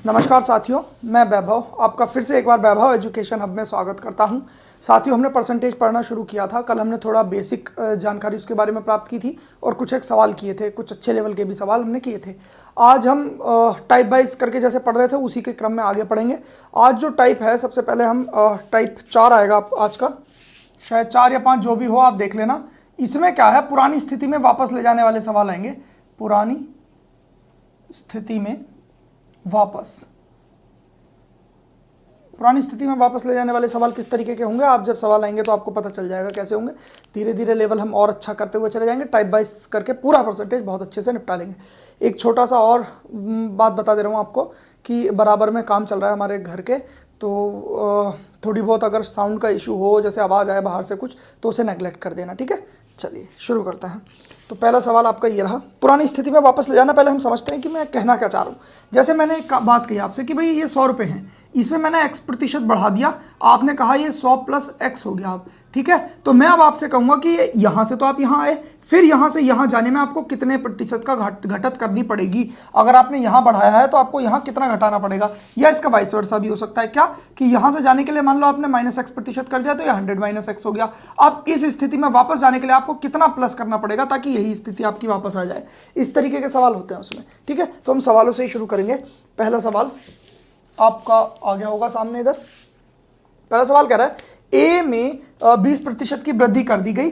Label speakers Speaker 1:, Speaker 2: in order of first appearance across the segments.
Speaker 1: नमस्कार साथियों, मैं वैभव आपका फिर से एक बार वैभव एजुकेशन हब में स्वागत करता हूं। साथियों, हमने परसेंटेज पढ़ना शुरू किया था। कल हमने थोड़ा बेसिक जानकारी उसके बारे में प्राप्त की थी और कुछ एक सवाल किए थे, कुछ अच्छे लेवल के भी सवाल हमने किए थे। आज हम टाइप वाइज करके जैसे पढ़ रहे थे उसी के क्रम में आगे पढ़ेंगे। आज जो टाइप है, सबसे पहले हम टाइप 4 आएगा आज का, शायद 4 या 5 जो भी हो आप देख लेना। इसमें क्या है, पुरानी स्थिति में वापस ले जाने वाले सवाल आएंगे। पुरानी स्थिति में पुरानी स्थिति में वापस ले जाने वाले सवाल किस तरीके के होंगे, आप जब सवाल आएंगे तो आपको पता चल जाएगा कैसे होंगे। धीरे धीरे लेवल हम और अच्छा करते हुए चले जाएंगे। टाइप वाइज करके पूरा परसेंटेज बहुत अच्छे से निपटा लेंगे। एक छोटा सा और बात बता दे रहा हूँ आपको कि बराबर में काम चल रहा है हमारे घर के, तो थोड़ी बहुत अगर साउंड का इशू हो, जैसे आवाज़ आए बाहर से कुछ, तो उसे नेगलेक्ट कर देना, ठीक है। चलिए शुरू करते हैं। तो पहला सवाल आपका ये रहा, पुरानी स्थिति में वापस ले जाना। पहले हम समझते हैं कि मैं कहना क्या चाह रहा हूँ। जैसे मैंने एक बात कही आपसे कि भाई ये 100 रुपये हैं, इसमें मैंने x% बढ़ा दिया, आपने कहा ये 100 + x हो गया। अब ठीक है, तो मैं अब आपसे कहूँगा कि यहाँ से तो आप यहाँ आए, फिर यहाँ से यहाँ जाने में आपको कितने प्रतिशत का घटत करनी पड़ेगी। अगर आपने यहाँ बढ़ाया है तो आपको यहाँ कितना घटाना पड़ेगा, या इसका वाइस वर्सा भी हो सकता है क्या कि यहाँ से जाने के लिए मान लो आपने -x% कर दिया तो ये 100 - x हो गया। अब इस स्थिति में वापस जाने के लिए आपको कितना प्लस करना पड़ेगा ताकि यही स्थिति आपकी वापस आ जाए। इस तरीके के सवाल होते हैं उसमें, ठीक है। तो हम सवालों से ही शुरू करेंगे। पहला सवाल आपका आ गया होगा सामने इधर। पहला सवाल कह रहा है ए में 20% की वृद्धि कर दी गई।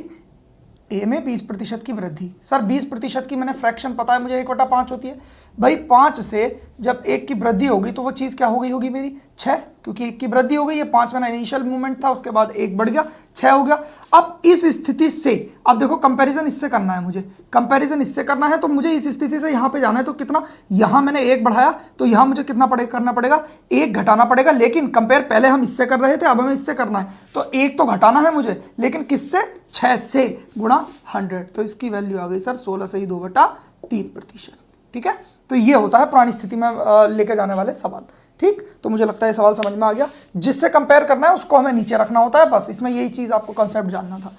Speaker 1: ए में 20% की वृद्धि। सर 20% की मैंने फ्रैक्शन पता है मुझे, 1/5 होती है। भाई 5 से जब 1 की वृद्धि होगी तो वो चीज़ क्या हो गई होगी मेरी, 6, क्योंकि 1 की वृद्धि हो गई। ये 5 मैंने इनिशियल मूवमेंट था, उसके बाद 1 बढ़ गया, 6 हो गया। अब इस स्थिति से, अब देखो कंपैरिजन इससे करना है मुझे, कंपैरिजन इससे करना है तो मुझे इस स्थिति से यहाँ पे जाना है। तो कितना, यहाँ मैंने 1 बढ़ाया तो यहाँ मुझे कितना करना पड़ेगा, 1 घटाना पड़ेगा। लेकिन कंपेयर पहले हम इससे कर रहे थे, अब हमें इससे करना है, तो 1 तो घटाना है मुझे, लेकिन किससे, 6 से गुणा 100। तो इसकी वैल्यू आ गई सर 16 से ही 2/3%, ठीक है। तो ये होता है पुरानी स्थिति में लेके जाने वाले सवाल, ठीक। तो मुझे लगता है ये सवाल समझ में आ गया। जिससे कंपेयर करना है उसको हमें नीचे रखना होता है, बस इसमें यही चीज़ आपको कॉन्सेप्ट जानना था।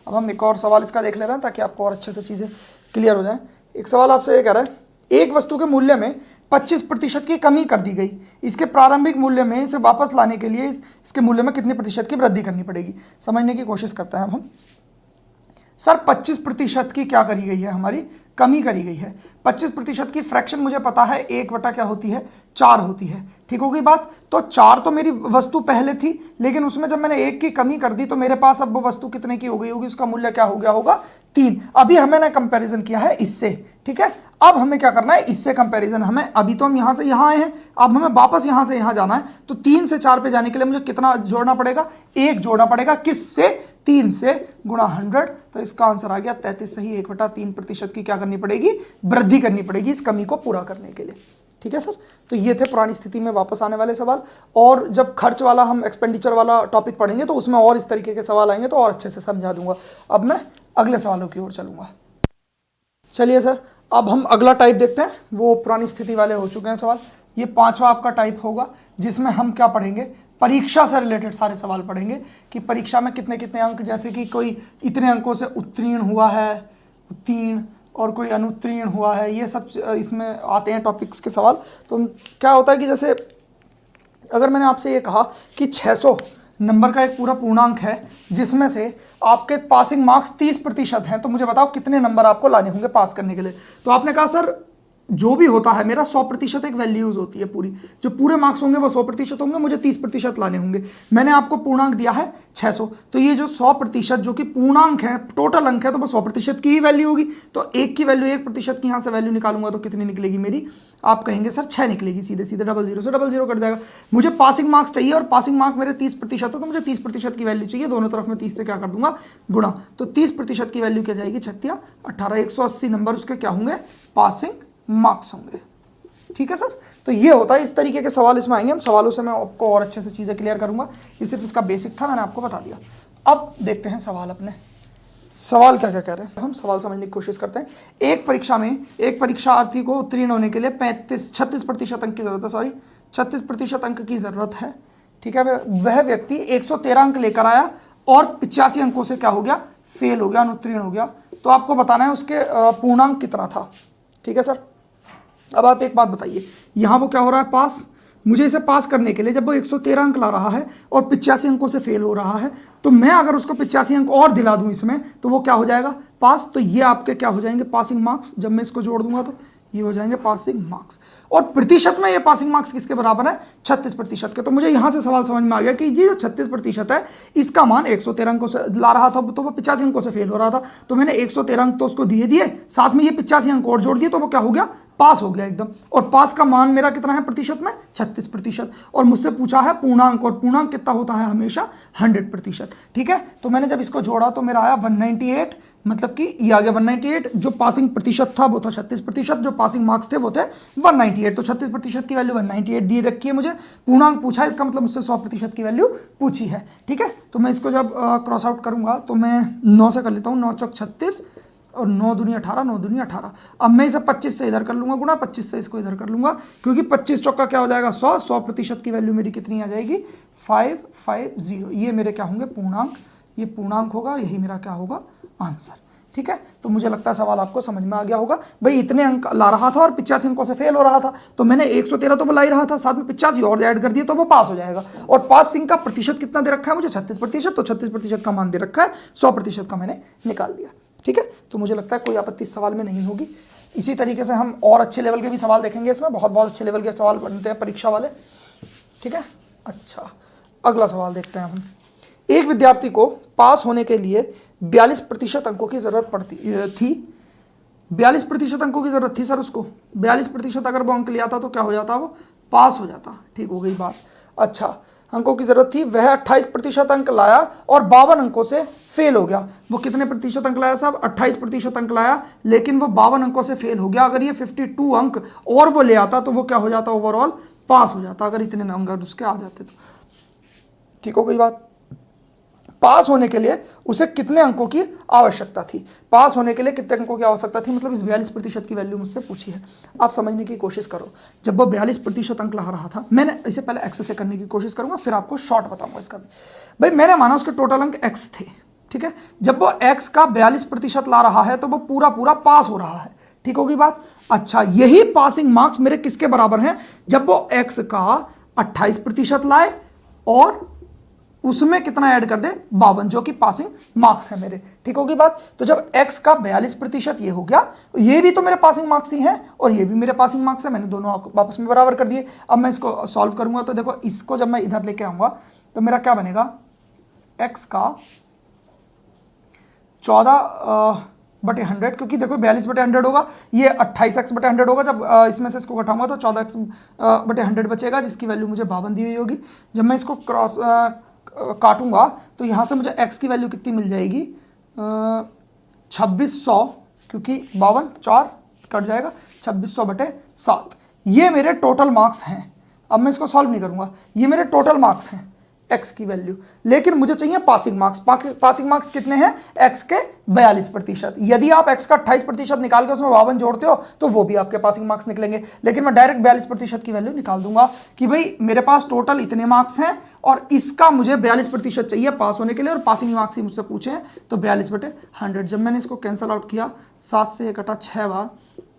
Speaker 1: अब हम एक और सवाल इसका देख ले रहे हैं ताकि आपको और अच्छे से चीज़ें क्लियर हो जाएं। एक सवाल आपसे ये कह रहा है, एक वस्तु के मूल्य में 25% की कमी कर दी गई, इसके प्रारंभिक मूल्य में इसे वापस लाने के लिए इसके मूल्य में कितने प्रतिशत की वृद्धि करनी पड़ेगी। समझने की कोशिश करते हैं अब हम। सर 25% की क्या करी गई है, हमारी कमी करी गई है। 25% की फ्रैक्शन मुझे पता है 1 क्या होती है, 4 होती है, ठीक हो गई बात। तो 4 तो मेरी वस्तु पहले थी, लेकिन उसमें जब मैंने 1 की कमी कर दी तो मेरे पास अब वो वस्तु कितने की हो गई होगी, उसका मूल्य क्या हो गया होगा, 3। अभी हमने कंपैरिजन किया है इससे, ठीक है। अब हमें क्या करना है, इससे कंपैरिजन हमें, अभी तो हम यहाँ से यहाँ आए हैं, अब हमें वापस यहाँ से यहाँ जाना है। तो 3 से 4 पे जाने के लिए मुझे कितना जोड़ना पड़ेगा, 1 जोड़ना पड़ेगा। किससे, 3 से गुणा 100। तो इसका आंसर आ गया 33 से ही 1/3% की क्या करनी पड़ेगी, वृद्धि करनी पड़ेगी इस कमी को पूरा करने के लिए, ठीक है सर। तो ये थे पुरानी स्थिति में वापस आने वाले सवाल। और जब खर्च वाला, हम एक्सपेंडिचर वाला टॉपिक पढ़ेंगे तो उसमें और इस तरीके के सवाल आएंगे तो और अच्छे से समझा दूंगा। अब मैं अगले सवालों की ओर चलूंगा। चलिए सर, अब हम अगला टाइप देखते हैं। वो पुरानी स्थिति वाले हो चुके हैं सवाल। ये 5वां आपका टाइप होगा, जिसमें हम क्या पढ़ेंगे, परीक्षा से रिलेटेड सारे सवाल पढ़ेंगे कि परीक्षा में कितने कितने अंक, जैसे कि कोई इतने अंकों से उत्तीर्ण हुआ है, उत्तीर्ण, और कोई अनुत्तीर्ण हुआ है, ये सब इसमें आते हैं टॉपिक्स के सवाल। तो क्या होता है कि जैसे अगर मैंने आपसे ये कहा कि 600 नंबर का एक पूरा पूर्णांक है, जिसमें से आपके पासिंग मार्क्स 30% हैं, तो मुझे बताओ कितने नंबर आपको लाने होंगे पास करने के लिए। तो आपने कहा सर जो भी होता है मेरा 100% एक वैल्यूज होती है, पूरी जो पूरे मार्क्स होंगे वो 100% होंगे, मुझे 30% लाने होंगे। मैंने आपको पूर्णांक दिया है 600, तो ये जो 100% जो कि पूर्णांक है, टोटल अंक है, तो वो 100% की ही वैल्यू होगी। तो 1 की वैल्यू 1% की यहाँ से वैल्यू निकालूंगा तो कितनी निकलेगी मेरी, आप कहेंगे सर 6 निकलेगी, सीधे सीधे 00 से 00 कट जाएगा। मुझे पासिंग मार्क्स चाहिए और पासिंग मार्क मेरे 30% है, तो मुझे 30% की वैल्यू चाहिए। दोनों तरफ में 30 से क्या कर दूंगा, गुणा। तो 30% की वैल्यू क्या जाएगी, 36 18 180 नंबर उसके क्या होंगे, पासिंग मार्क्स होंगे, ठीक है सर। तो ये होता है, इस तरीके के सवाल इसमें आएंगे। हम सवालों से मैं आपको और अच्छे से चीज़ें क्लियर करूंगा। ये सिर्फ इसका बेसिक था, मैंने आपको बता दिया। अब देखते हैं सवाल अपने, सवाल क्या क्या कह रहे हैं, हम सवाल समझने की कोशिश करते हैं। एक परीक्षा में एक परीक्षार्थी को उत्तीर्ण होने के लिए 36% अंक की जरूरत है, सॉरी 36% अंक की जरूरत है, ठीक है। वह व्यक्ति 113 अंक लेकर आया और 85 अंकों से क्या हो गया, फेल हो गया, अनुत्तीर्ण हो गया। तो आपको बताना है उसके पूर्णांक कितना था, ठीक है सर। अब आप एक बात बताइए, यहाँ वो क्या हो रहा है, पास, मुझे इसे पास करने के लिए जब वो 113 अंक ला रहा है और 85 अंकों से फेल हो रहा है, तो मैं अगर उसको 85 अंक और दिला दूं इसमें, तो वो क्या हो जाएगा, पास। तो ये आपके क्या हो जाएंगे, पासिंग मार्क्स। जब मैं इसको जोड़ दूंगा तो ये हो जाएंगे पासिंग मार्क्स। और प्रतिशत में ये पासिंग मार्क्स किसके बराबर है, 36% के। तो मुझे यहाँ से सवाल समझ में आ गया कि जी जो 36% है, इसका मान 113 अंकों से ला रहा था, तो वो 85 अंकों से फेल हो रहा था, तो मैंने 113 अंक तो उसको दिए, साथ में ये 85 अंक और जोड़ दिए, तो वो क्या हो गया, पास हो गया एकदम। और पास का मान मेरा कितना है प्रतिशत में, 36%। और मुझसे पूछा है पूर्णांक, और पूर्णांक कितना होता है हमेशा 100%। ठीक है, तो मैंने जब इसको जोड़ा तो मेरा आया 198, मतलब कि ये आ गया 198। जो पासिंग प्रतिशत था वो था 36%, जो पासिंग मार्क्स थे वो थे 198। तो 36% की वैल्यू 198 दिए रखी है मुझे, पूर्णांक पूछा है, इसका मतलब मुझसे 100% की वैल्यू पूछी है। ठीक है, तो मैं इसको जब क्रॉस आउट करूंगा तो मैं 9 से कर लेता हूँ, 9 चौक 36 और 9 दूनी 18, 9 दूनी 18। अब मैं इसे 25 से इधर कर लूँगा गुणा, 25 से इसको इधर कर लूँगा, क्योंकि 25 चौका क्या हो जाएगा 100, 100% की वैल्यू मेरी कितनी आ जाएगी 550। ये मेरे क्या होंगे पूर्णांक, ये पूर्णांक होगा, यही मेरा क्या होगा आंसर। ठीक है, तो मुझे लगता है सवाल आपको समझ में आ गया होगा। भाई इतने अंक ला रहा था और 85 अंकों से फेल हो रहा था, तो मैंने 113 तो बुला ही रहा था, साथ में 85 और ऐड कर दिए तो वो पास हो जाएगा। और पासिंग का प्रतिशत कितना दे रखा है मुझे 36%, तो 36% का मान दे रखा है, 100% का मैंने निकाल दिया। ठीक है, तो मुझे लगता है कोई आपत्ति इस सवाल में नहीं होगी। इसी तरीके से हम और अच्छे लेवल के भी सवाल देखेंगे, इसमें बहुत बहुत अच्छे लेवल के सवाल बनते हैं परीक्षा वाले। ठीक है, अच्छा अगला सवाल देखते हैं हम। एक विद्यार्थी को पास होने के लिए 42% अंकों की जरूरत पड़ती थी। 42% अंकों की जरूरत थी सर उसको, 42% अगर वो अंक लिया था तो क्या हो जाता, वो पास हो जाता। ठीक हो गई बात। अच्छा, अंकों की जरूरत थी, वह 28% अंक लाया और 52 अंकों से फेल हो गया। वो कितने प्रतिशत अंक लाया साहब, 28% अंक लाया, लेकिन वो 52 अंकों से फेल हो गया। अगर ये 52 अंक और वो ले आता तो वो क्या हो जाता, ओवरऑल पास हो जाता, अगर इतने नंबर उसके आ जाते तो। ठीक हो गई बात। पास होने के लिए उसे कितने अंकों की आवश्यकता थी, पास होने के लिए कितने अंकों की आवश्यकता थी, मतलब इस 42% की वैल्यू मुझसे पूछी है। आप समझने की कोशिश करो, जब वो 42% अंक ला रहा था, मैंने इसे पहले एक्स से करने की कोशिश करूंगा, फिर आपको शॉर्ट बताऊंगा इसका भी। भाई मैंने माना उसके टोटल अंक एक्स थे। ठीक है, जब वो एक्स का 42% ला रहा है तो वो पूरा पूरा पास हो रहा है। ठीक होगी बात। अच्छा, यही पासिंग मार्क्स मेरे किसके बराबर हैं, जब वो एक्स का 28% लाए और उसमें कितना ऐड कर दे 52, जो कि पासिंग मार्क्स है मेरे। ठीक होगी बात। तो जब x का 42% ये हो गया, ये भी तो मेरे पासिंग मार्क्स ही हैं और ये भी मेरे पासिंग मार्क्स है, मैंने दोनों वापस में बराबर कर दिए। अब मैं इसको सॉल्व करूंगा तो देखो, इसको जब मैं इधर लेके आऊंगा तो मेरा क्या बनेगा, x का 14/100, क्योंकि देखो 42/100 होगा, ये 28x/100 होगा। जब इसमें से इसको घटाऊंगा तो 14x/100 बचेगा, जिसकी वैल्यू मुझे 52 दी हुई होगी। जब मैं इसको क्रॉस काटूंगा तो यहाँ से मुझे x की वैल्यू कितनी मिल जाएगी, 2600, क्योंकि 52 4 कट जाएगा, 2600/7। ये मेरे टोटल मार्क्स हैं। अब मैं इसको सॉल्व नहीं करूंगा, ये मेरे टोटल मार्क्स हैं x की वैल्यू, लेकिन मुझे चाहिए पासिंग मार्क्स। पासिंग मार्क्स कितने हैं, x के 42%। यदि आप x का 28% निकाल के उसमें 52 जोड़ते हो तो वो भी आपके पासिंग मार्क्स निकलेंगे, लेकिन मैं डायरेक्ट 42% की वैल्यू निकाल दूंगा कि भाई मेरे पास टोटल इतने मार्क्स हैं और इसका मुझे 42% चाहिए पास होने के लिए, और पासिंग मार्क्स ही मुझसे पूछे हैं, तो 42/100। जब मैंने इसको कैंसल आउट किया, 7 से 1 कटा 6 बार,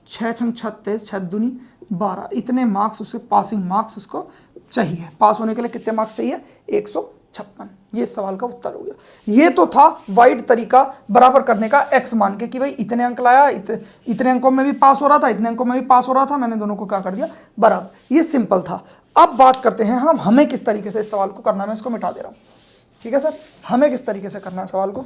Speaker 1: 6 छंग 36, 6 दूनी 12, इतने मार्क्स उससे पासिंग मार्क्स उसको चाहिए। पास होने के लिए कितने मार्क्स चाहिए, 156। ये सवाल का उत्तर हो गया। ये तो था वाइड तरीका बराबर करने का, एक्स मान के कि भाई इतने अंक लाया, इतने अंकों में भी पास हो रहा था, इतने अंकों में भी पास हो रहा था, मैंने दोनों को क्या कर दिया बराबर। ये सिंपल था। अब बात करते हैं हम हमें किस तरीके से इस सवाल को करना है। मैं इसको मिटा दे रहा हूं। ठीक है सर, हमें किस तरीके से करना है सवाल को।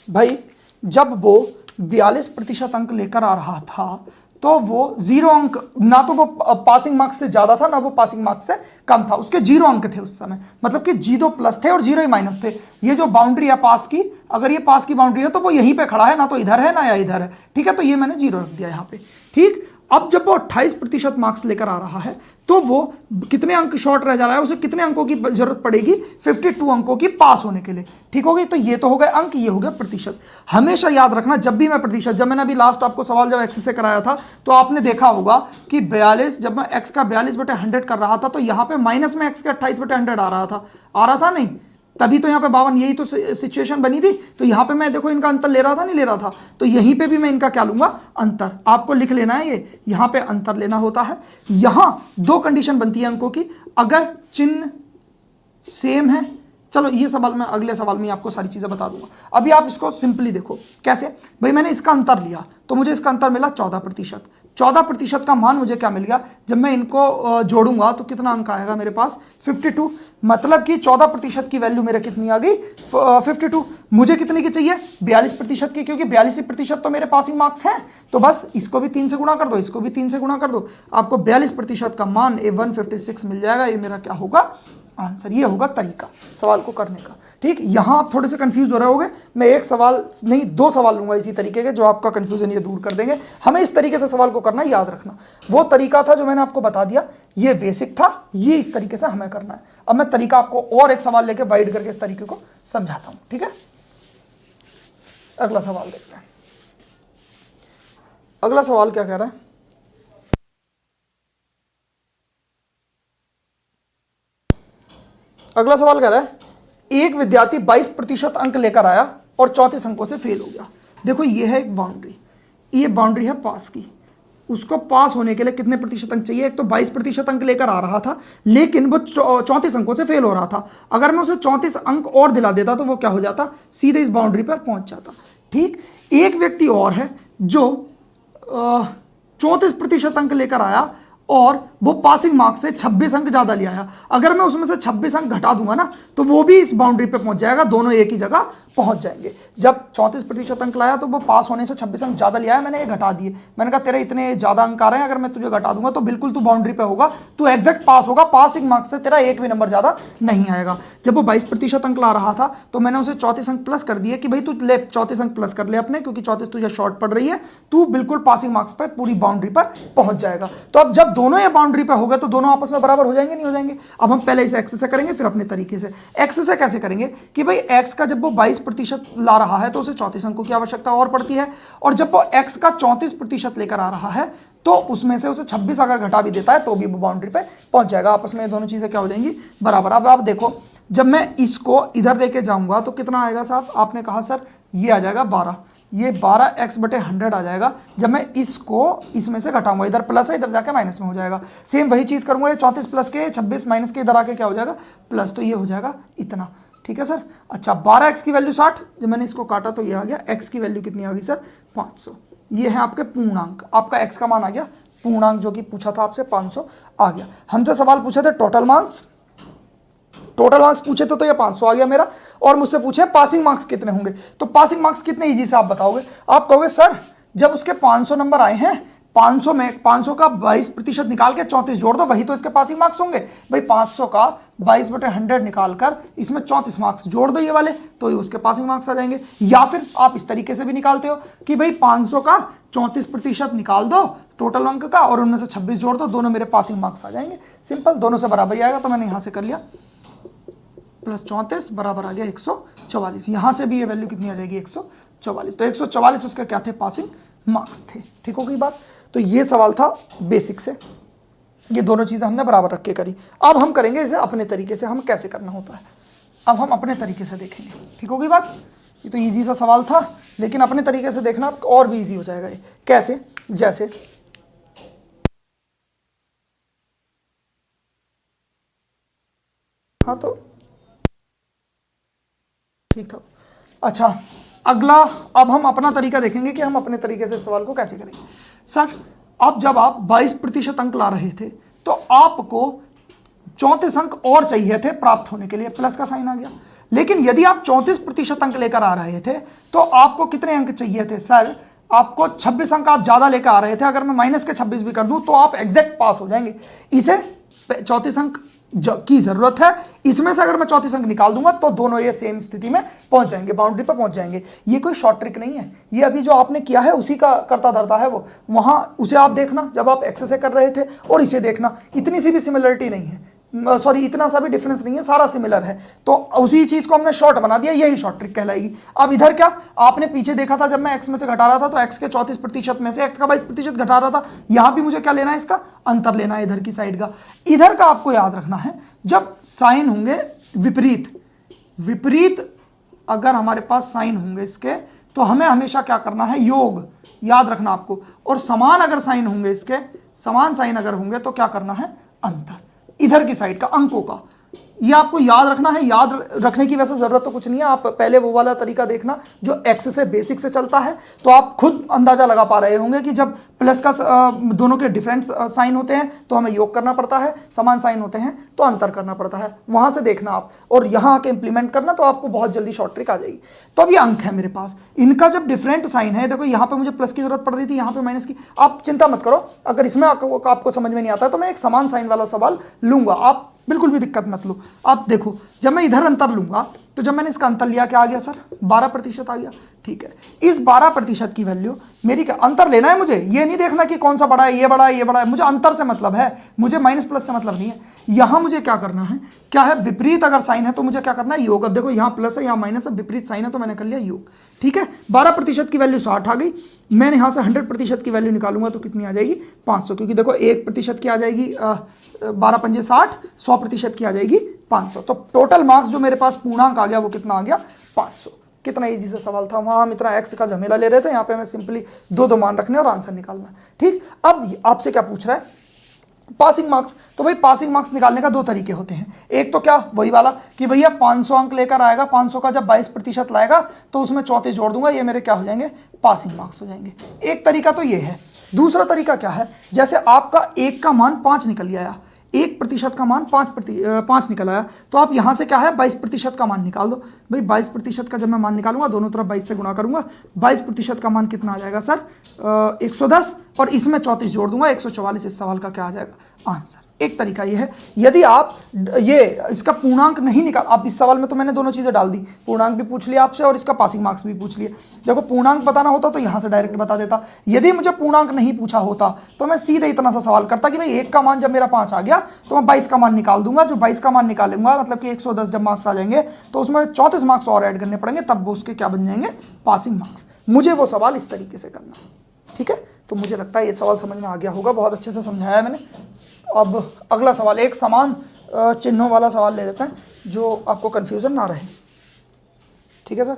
Speaker 1: भाई जब वो 42% अंक लेकर आ रहा था तो वो 0 अंक, ना तो वो पासिंग मार्क्स से ज्यादा था ना वो पासिंग मार्क्स से कम था, उसके 0 अंक थे उस समय, मतलब कि 0 प्लस थे और 0 ही माइनस थे। ये जो बाउंड्री है पास की, अगर ये पास की बाउंड्री है तो वो यहीं पे खड़ा है, ना तो इधर है ना या इधर है। ठीक है, तो ये मैंने 0 रख दिया यहाँ पे। ठीक, अब जब वो 28% मार्क्स लेकर आ रहा है तो वो कितने अंक शॉर्ट रह जा रहा है, उसे कितने अंकों की जरूरत पड़ेगी, 52 अंकों की पास होने के लिए। ठीक हो गई। तो ये तो हो गए अंक, ये हो गया प्रतिशत। हमेशा याद रखना, जब भी मैं प्रतिशत, जब मैंने अभी लास्ट आपको सवाल जब एक्स से कराया था तो आपने देखा होगा कि 42, जब मैं एक्स का 42/100 कर रहा था तो यहाँ पे माइनस में एक्स का 28/100 आ रहा था नहीं, तभी तो यहाँ पे 52, यही तो सिचुएशन बनी थी। तो यहाँ पे मैं देखो इनका अंतर ले रहा था, नहीं ले रहा था, तो यहीं पे भी मैं इनका क्या लूंगा, अंतर। आपको लिख लेना है ये, यहाँ पे अंतर लेना होता है। यहाँ दो कंडीशन बनती है अंकों की, अगर चिन्ह सेम है। चलो ये सवाल मैं अगले सवाल में आपको सारी चीज़ें बता दूंगा। अभी आप इसको सिंपली देखो कैसे। भाई मैंने इसका अंतर लिया तो मुझे इसका अंतर मिला 14%। 14% का मान मुझे क्या मिल गया, जब मैं इनको जोड़ूंगा तो कितना अंक आएगा मेरे पास, 52। मतलब कि 14% की वैल्यू मेरे कितनी आ गई, 52। मुझे कितने की चाहिए, 42% की, क्योंकि 42% तो मेरे पासिंग मार्क्स हैं। तो बस इसको भी 3 से गुणा कर दो, इसको भी 3 से गुणा कर दो, आपको 42% का मान 156 मिल जाएगा। ये मेरा क्या होगा, आंसर। ये होगा तरीका सवाल को करने का। ठीक, यहां आप थोड़े से कंफ्यूज हो रहे होगे। मैं एक सवाल नहीं 2 सवाल लूंगा इसी तरीके के, जो आपका कंफ्यूजन ये दूर कर देंगे। हमें इस तरीके से सवाल को करना, याद रखना। वो तरीका था जो मैंने आपको बता दिया, ये बेसिक था, ये इस तरीके से हमें करना है। अब मैं तरीका आपको और एक सवाल लेके वाइड करके इस तरीके को समझाता हूं। ठीक है, अगला सवाल देखते हैं। अगला सवाल क्या कह रहा है, अगला सवाल कह रहा है एक विद्यार्थी 22% अंक लेकर आया और 34 अंकों से फेल हो गया। देखो ये है एक बाउंड्री, ये बाउंड्री है पास की। उसको पास होने के लिए कितने प्रतिशत अंक चाहिए, एक तो 22% अंक लेकर आ रहा था, लेकिन वो 34 अंकों से फेल हो रहा था। अगर मैं उसे 34 अंक और दिला देता तो वो क्या हो जाता, सीधे इस बाउंड्री पर पहुंच जाता। ठीक, एक व्यक्ति और है जो 34% अंक लेकर आया और वो पासिंग मार्क्स से 26 अंक ज्यादा ले आया। अगर मैं उसमें से 26 अंक घटा दूंगा ना, तो वो भी इस बाउंड्री पे पहुंच जाएगा, दोनों एक ही जगह पहुंच जाएंगे। जब 34% अंक लाया तो वो पास होने से 26 अंक ज्यादा ले आया, मैंने ये घटा दिए। मैंने कहा तेरे इतने ज्यादा अंक आ रहे हैं, अगर मैं तुझे घटा दूंगा तो बिल्कुल तू बाउंड्री पे होगा, तू एग्जैक्ट पास होगा, पासिंग मार्क्स से तेरा एक भी नंबर ज्यादा नहीं आएगा। जब वो 22% अंक ला रहा था तो मैंने उसे 34 अंक प्लस कर दिए कि भाई तू ले 34 अंक प्लस कर ले अपने, क्योंकि 34 तुझे शॉर्ट पड़ रही है, तू बिल्कुल पासिंग मार्क्स पर पूरी बाउंड्री पर पहुंच जाएगा। तो अब जब दोनों ये बाउंड्री पे हो गए तो दोनों आपस में बराबर हो जाएंगे, नहीं हो जाएंगे। अब हम पहले इसे एक्स से करेंगे, फिर अपने तरीके से। एक्स से कैसे करेंगे कि भाई एक्स का जब वो 22% ला रहा है तो उसे 34 अंकों की आवश्यकता और पड़ती है, और जब वो एक्स का 34% लेकर आ रहा है तो उसमें से उसे 26 अगर घटा भी देता है तो भी वो बाउंड्री पे पहुंच जाएगा। आपस में दोनों चीजें क्या हो जाएंगी, बराबर। अब आप देखो, जब मैं इसको इधर लेके जाऊंगा तो कितना आएगा साहब, आपने कहा सर ये आ जाएगा 12, ये 12x/100 आ जाएगा। जब मैं इसको इसमें से घटाऊंगा, इधर प्लस है, इधर जाके माइनस में हो जाएगा। सेम वही चीज़ करूंगा, ये 34 प्लस के 26 माइनस के इधर आके क्या हो जाएगा, प्लस, तो ये हो जाएगा इतना। ठीक है सर। अच्छा, 12x की वैल्यू 60, जब मैंने इसको काटा तो ये आ गया। x की वैल्यू कितनी आ गई सर, 500। ये है आपके पूर्णांक, आपका x का मान आ गया, पूर्णांक जो कि पूछा था आपसे 500 आ गया। हमसे सवाल पूछे थे टोटल मार्क्स, टोटल मार्क्स पूछे तो ये 500 आ गया मेरा, और मुझसे पूछे पासिंग मार्क्स कितने होंगे। तो पासिंग मार्क्स कितने इजी से आप बताओगे, आप कहोगे सर जब उसके 500 नंबर आए हैं, 500 में 500 का 22% निकाल के 34 जोड़ दो, वही तो इसके पासिंग मार्क्स होंगे। भाई 500 का 22/100 निकाल कर इसमें 34 मार्क्स जोड़ दो ये वाले, तो ये उसके पासिंग मार्क्स आ जाएंगे। या फिर आप इस तरीके से भी निकालते हो कि भाई 500 का 34% निकाल दो टोटल अंक का, और उनमें से 26 जोड़ दो, दोनों मेरे पासिंग मार्क्स आ जाएंगे। सिंपल, दोनों से बराबर ही आएगा। तो मैंने यहाँ से कर लिया, +34 बराबर आ गया 144। यहाँ से भी ये वैल्यू कितनी आ जाएगी, 144। तो 144 उसके क्या थे, पासिंग मार्क्स थे। ठीक हो गई बात। तो ये सवाल था बेसिक से, ये दोनों चीज़ें हमने बराबर रख के करी। अब हम करेंगे इसे अपने तरीके से, हम कैसे करना होता है, अब हम अपने तरीके से देखेंगे। ठीक हो गई बात। ये तो ईजी सा सवाल था, लेकिन अपने तरीके से देखना और भी ईजी हो जाएगा ये। कैसे, जैसे हाँ तो ठीक था। अच्छा, अगला अब हम अपना तरीका देखेंगे कि हम अपने तरीके से सवाल को कैसे करेंगे। सर अब जब आप 22% अंक ला रहे थे तो आपको 34 अंक और चाहिए थे प्राप्त होने के लिए, प्लस का साइन आ गया। लेकिन यदि आप 34% अंक लेकर आ रहे थे तो आपको कितने अंक चाहिए थे, सर आपको 26 अंक आप ज्यादा लेकर आ रहे थे। अगर मैं माइनस के 26 भी कर दूं तो आप एग्जैक्ट पास हो जाएंगे। इसे 34 अंक की जरूरत है, इसमें से अगर मैं 34 अंक निकाल दूंगा तो दोनों ये सेम स्थिति में पहुंच जाएंगे, बाउंड्री पर पहुंच जाएंगे। ये कोई शॉर्ट ट्रिक नहीं है, ये अभी जो आपने किया है उसी का करता धरता है वो। वहां उसे आप देखना जब आप एक्स से कर रहे थे, और इसे देखना, इतनी सी भी सिमिलरिटी नहीं है, सॉरी इतना सा भी डिफरेंस नहीं है, सारा सिमिलर है। तो उसी चीज को हमने शॉर्ट बना दिया, यही शॉर्ट ट्रिक कहलाएगी। अब इधर क्या, आपने पीछे देखा था जब मैं एक्स में से घटा रहा था तो एक्स के 34% में से एक्स का 22% घटा रहा था। यहां भी मुझे क्या लेना है, इसका अंतर लेना है, इधर की साइड का। इधर का आपको याद रखना है, जब साइन होंगे विपरीत, विपरीत अगर हमारे पास साइन होंगे इसके तो हमें हमेशा क्या करना है, योग याद रखना आपको। और समान अगर साइन होंगे इसके, समान साइन अगर होंगे तो क्या करना है, अंतर इधर की साइड का अंकों का, ये आपको याद रखना है। याद रखने की वैसे जरूरत तो कुछ नहीं है, आप पहले वो वाला तरीका देखना जो एक्स से बेसिक से चलता है, तो आप खुद अंदाजा लगा पा रहे होंगे कि जब प्लस का दोनों के डिफरेंट साइन होते हैं तो हमें योग करना पड़ता है, समान साइन होते हैं तो अंतर करना पड़ता है। वहां से देखना आप और यहां आके इंप्लीमेंट करना, तो आपको बहुत जल्दी शॉर्ट ट्रिक आ जाएगी। तो अब ये अंक है मेरे पास, इनका जब डिफरेंट साइन है, देखो यहाँ पे मुझे प्लस की जरूरत पड़ रही थी, यहाँ पे माइनस की, आप चिंता मत करो। अगर इसमें आपको समझ में नहीं आता तो मैं एक समान साइन वाला सवाल लूंगा, आप बिल्कुल भी दिक्कत मत लो। आप देखो जब मैं इधर अंतर लूंगा तो जब मैंने इसका अंतर लिया क्या आ गया सर, 12% आ गया। ठीक है, इस 12% की वैल्यू मेरी क्या, अंतर लेना है मुझे, ये नहीं देखना कि कौन सा बड़ा है, ये बड़ा है, ये बड़ा है, मुझे अंतर से मतलब है, मुझे माइनस प्लस से मतलब नहीं है। यहां मुझे क्या करना है, क्या है, विपरीत अगर साइन है तो मुझे क्या करना है, योग। अब देखो यहाँ प्लस है यहाँ माइनस है, विपरीत साइन है तो मैंने कर लिया योग। ठीक है, 12% की वैल्यू 60 आ गई, मैंने यहाँ से 100% की वैल्यू निकालूंगा तो कितनी आ जाएगी, 500, क्योंकि देखो 1% की आ जाएगी 12 पंजे 60, 100% की आ जाएगी 500। तो टोटल मार्क्स जो मेरे पास पूर्णांक आ गया वो कितना आ गया, 500। कितना इजी सा सवाल था, वहां हम इतना एक्स का झमेला ले रहे थे, यहाँ पे हमें सिंपली दो मान रखने और आंसर निकालना। ठीक, अब आपसे क्या पूछ रहा है, पासिंग मार्क्स। तो भाई पासिंग मार्क्स निकालने का दो तरीके होते हैं, एक तो क्या वही वाला कि भैया 500 अंक लेकर आएगा, 500 का जब 22% लाएगा तो उसमें 34 जोड़ दूंगा, ये मेरे क्या हो जाएंगे, पासिंग मार्क्स हो जाएंगे। एक तरीका तो ये है। दूसरा तरीका क्या है, जैसे आपका 1 का मान 5 निकल आया, 1% का मान 5 निकल आया, तो आप यहाँ से क्या है 22% का मान निकाल दो। भाई 22% का जब मैं मान निकालूंगा, दोनों तरफ 22 से गुणा करूंगा, 22% का मान कितना आ जाएगा सर, 110, और इसमें 34 जोड़ दूंगा, 144। इस सवाल का क्या आ जाएगा आंसर। एक तरीका ये है। यदि आप ये इसका पूर्णांक नहीं निकाल, आप इस सवाल में तो मैंने दोनों चीज़ें डाल दी, पूर्णांक भी पूछ लिया आपसे और इसका पासिंग मार्क्स भी पूछ लिए। देखो पूर्णांक बताना होता तो यहाँ से डायरेक्ट बता देता, यदि मुझे पूर्णांक नहीं पूछा होता तो मैं सीधे इतना सा सवाल करता कि भाई 1 का मान जब मेरा 5 आ गया तो मैं 22 का मान निकाल दूंगा। जो 22 का मान निकालूंगा मतलब कि 110 जब मार्क्स आ जाएंगे तो उसमें 34 मार्क्स और ऐड करने पड़ेंगे, तब वो उसके क्या बन जाएंगे, पासिंग मार्क्स। मुझे वो सवाल इस तरीके से करना। ठीक है, तो मुझे लगता है ये सवाल समझ में आ गया होगा, बहुत अच्छे से समझाया है मैंने। अब अगला सवाल, एक समान चिन्हों वाला सवाल ले लेते हैं जो आपको कंफ्यूजन ना रहे। ठीक है सर,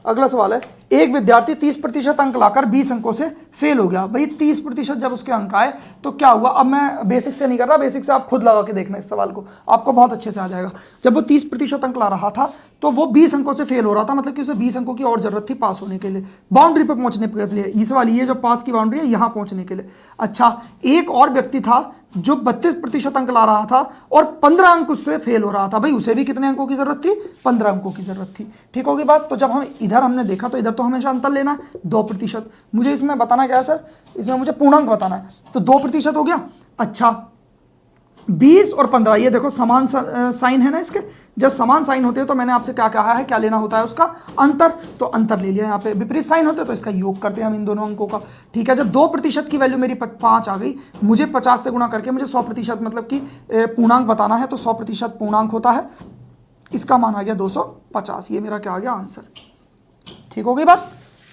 Speaker 1: अगला सवाल है, एक विद्यार्थी 30% अंक लाकर 20 अंकों से फेल हो गया। भाई 30% जब उसके अंक आए तो क्या हुआ, अब मैं बेसिक से नहीं कर रहा, बेसिक से आप खुद लगा के देखना इस सवाल को, आपको बहुत अच्छे से आ जाएगा। जब वो 30% अंक ला रहा था तो वो 20 अंकों से फेल हो रहा था, मतलब कि उसे 20 अंकों की और जरूरत थी पास होने के लिए, बाउंड्री पर पहुंचने के लिए। इस वाली ये जो पास की बाउंड्री है यहाँ पहुंचने के लिए। अच्छा, एक और व्यक्ति था जो 32% अंक ला रहा था और 15 अंक उससे फेल हो रहा था। भाई उसे भी कितने अंकों की जरूरत थी, 15 अंकों की जरूरत थी। ठीक होगी बात। तो जब हम इधर हमने देखा तो इधर तो हमेशा अंतर लेना है 2%। मुझे इसमें बताना क्या है सर, इसमें मुझे पूर्णांक बताना है, तो 2% हो गया। अच्छा 20 और 15, ये देखो समान साइन है ना इसके, जब समान साइन होते हैं तो मैंने आपसे क्या कहा है, क्या लेना होता है उसका अंतर, तो अंतर ले लिया। यहाँ पे विपरीत साइन होते हैं तो इसका योग करते हैं हम इन दोनों अंकों का। ठीक है, जब 2% की वैल्यू मेरी 5 आ गई, मुझे 50 से गुणा करके मुझे 100% मतलब कि पूर्णांक बताना है, तो 100% पूर्णांक होता है, इसका मान आ गया 250, ये मेरा क्या आ गया आंसर। ठीक हो गई बात।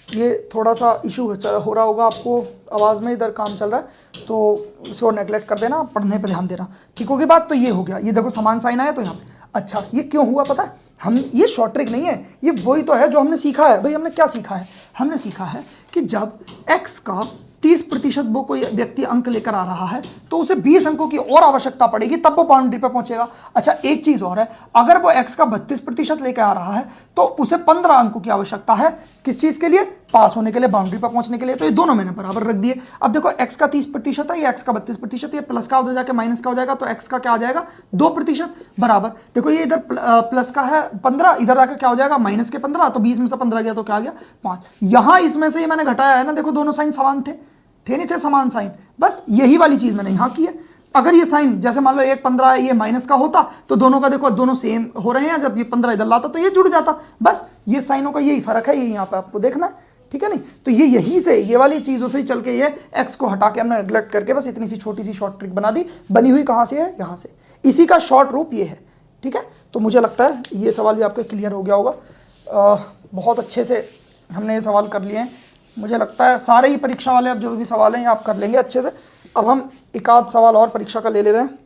Speaker 1: ये थोड़ा सा इशू हो रहा होगा आपको, आवाज़ में इधर काम चल रहा है तो इसको नेगलेक्ट कर देना, पढ़ने पे ध्यान देना। ठीक होगी बात। तो ये हो गया, ये देखो समान साइन आया तो यहाँ पे। अच्छा ये क्यों हुआ पता है, हम ये शॉर्ट ट्रिक नहीं है, ये वही तो है जो हमने सीखा है। भाई हमने क्या सीखा है, हमने सीखा है कि जब x का 30% वो कोई व्यक्ति अंक लेकर आ रहा है तो उसे 20 अंकों की और आवश्यकता पड़ेगी, तब वो बाउंड्री पर पहुंचेगा। अच्छा एक चीज और है, अगर वो x का 32% लेकर आ रहा है तो उसे 15 अंकों की आवश्यकता है, किस चीज के लिए, पास होने के लिए, बाउंड्री पर पहुंचने के लिए। तो ये दोनों मैंने बराबर रख दिए। अब देखो x का 30% है, ये x का 32%, ये प्लस का उधर जाके माइनस का हो जाएगा, तो x का क्या आ जाएगा 2% बराबर। देखो ये इधर प्लस का है 15, इधर जाकर क्या हो जाएगा माइनस के 15, तो 20 में से 15 गया तो क्या आ गया 5। यहां इसमें से ये मैंने घटाया है ना, देखो दोनों साइन समान थे नहीं थे समान साइन, बस यही वाली चीज मैंने यहां की है। अगर ये साइन जैसे मान लो 1 15 है, ये माइनस का होता तो दोनों का देखो दोनों सेम हो रहे हैं, जब ये 15 इधर लाता तो ये जुड़ जाता। बस ये साइनों का यही फर्क है, ये यहाँ पे आपको देखना है। ठीक है नहीं, तो ये यही से ये वाली चीज़ों से ही चल के ये x को हटा के हमने नेगलेक्ट करके बस इतनी सी छोटी सी शॉर्ट ट्रिक बना दी। बनी हुई कहाँ से है, यहाँ से, इसी का शॉर्ट रूप ये है। ठीक है, तो मुझे लगता है ये सवाल भी आपका क्लियर हो गया होगा। बहुत अच्छे से हमने ये सवाल कर लिए हैं, मुझे लगता है सारे ही परीक्षा वाले अब जो भी सवाल हैं आप कर लेंगे अच्छे से। अब हम एक आध सवाल और परीक्षा का ले रहे हैं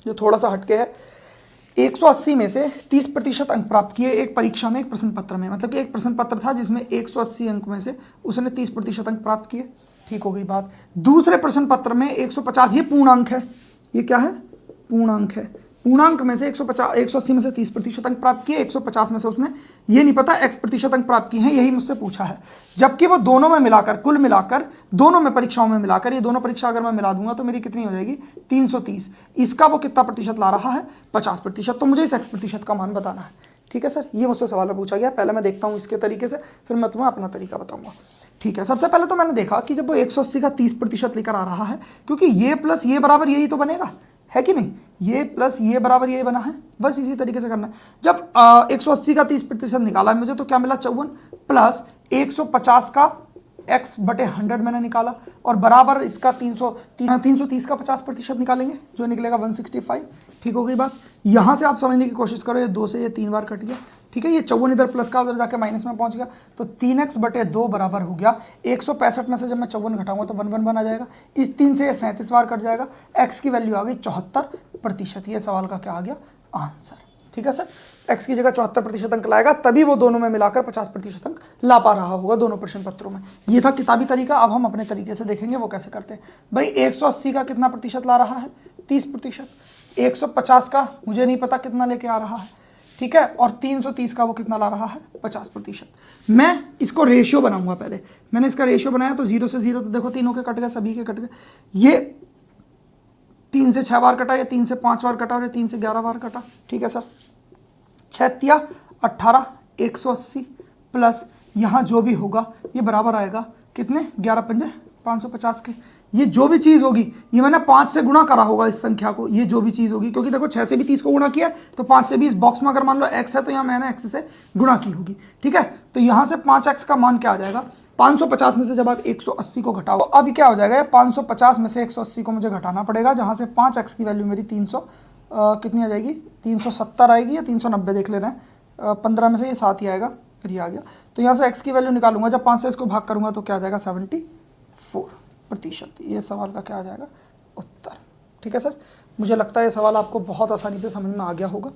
Speaker 1: जो थोड़ा सा हटके है। 180 में से 30% अंक प्राप्त किए एक परीक्षा में, एक प्रश्न पत्र में, मतलब कि एक प्रश्न पत्र था जिसमें 180 अंक में से उसने 30% अंक प्राप्त किए। ठीक हो गई बात। दूसरे प्रश्न पत्र में 150, ये पूर्णांक है, ये क्या है, पूर्णांक है। पूर्णांक में से 150, 180 में से 30% अंक प्राप्त किए, 150 में से उसने, ये नहीं पता x प्रतिशत अंक प्राप्त किए हैं, यही मुझसे पूछा है। जबकि वो दोनों में मिलाकर, कुल मिलाकर दोनों में परीक्षाओं में मिलाकर, ये दोनों परीक्षा अगर मैं मिला दूंगा तो मेरी कितनी हो जाएगी, 330। इसका वो कितना प्रतिशत ला रहा है, 50%। तो मुझे इस x प्रतिशत का मान बताना है। ठीक है सर, ये मुझसे सवाल में पूछा गया। पहले मैं देखता हूँ इसके तरीके से, फिर मैं तुम्हें अपना तरीका बताऊंगा। ठीक है, सबसे पहले तो मैंने देखा कि जब वो 180 का 30% लेकर आ रहा है, क्योंकि ये प्लस ये बराबर यही तो बनेगा, है कि नहीं, ये प्लस ये बराबर ये बना है, बस इसी तरीके से करना है। जब 180 का 30% निकाला है मुझे, तो क्या मिला, 54 प्लस 150 का x बटे 100 मैंने निकाला, और बराबर इसका 330 का 50% निकालेंगे, जो निकलेगा 165। ठीक हो गई बात। यहाँ से आप समझने की कोशिश करो, ये 2 से ये 3 बार कट गया। ठीक है, ये 54 इधर प्लस का उधर जाके माइनस में पहुंच गया, तो 3x बटे 2 बराबर हो गया 165 में से जब मैं 54 घटाऊंगा तो 111 आ जाएगा। इस 3 से ये 37 बार कट जाएगा, x की वैल्यू आ गई 74%। ये सवाल का क्या आ गया, आंसर। ठीक है सर, x की जगह 74% अंक लाएगा, तभी वो दोनों में मिलाकर 50% अंक ला पा रहा होगा दोनों प्रश्न पत्रों में। ये था किताबी तरीका। अब हम अपने तरीके से देखेंगे वो कैसे करते हैं। भाई 180 का कितना प्रतिशत ला रहा है, 30%। 150 का मुझे नहीं पता कितना लेके आ रहा है, ठीक है, और 330 का वो कितना ला रहा है, 50%। मैं इसको रेशियो बनाऊंगा। पहले मैंने इसका रेशियो बनाया तो 0 से 0, तो देखो तीनों के कट गए, सभी के कट गए। ये 3 से 6 बार कटा, ये 3 से 5 बार कटा, और ये 3 से 11 बार कटा। ठीक है सर, 6 तिया 18, 180 प्लस यहाँ जो भी होगा ये बराबर आएगा कितने, 11 पंजे 550 के। ये जो भी चीज़ होगी, ये मैंने 5 से गुणा करा होगा इस संख्या को, ये जो भी चीज़ होगी, क्योंकि देखो 6 से भी 30 को गुणा किया, तो 5 से भी इस बॉक्स में अगर मान लो x है तो यहाँ मैंने x से गुणा की होगी। ठीक है, तो यहाँ से 5x का मान क्या आ जाएगा, 550 में से जब आप 180 को घटाओ, अब क्या हो जाएगा, 550 में से 180 को मुझे घटाना पड़ेगा, जहाँ से 5x की वैल्यू मेरी 300 कितनी आ जाएगी, 370 आएगी या 390 देख लेना है। 15 में से ये 7 ही आएगा, फिर ये आ गया। तो यहाँ से x की वैल्यू निकालूंगा, जब 5 से इसको भाग करूँगा तो क्या आ जाएगा, 74%। ये सवाल का क्या आ जाएगा, उत्तर। ठीक है सर, मुझे लगता है ये सवाल आपको बहुत आसानी से समझ में आ गया होगा,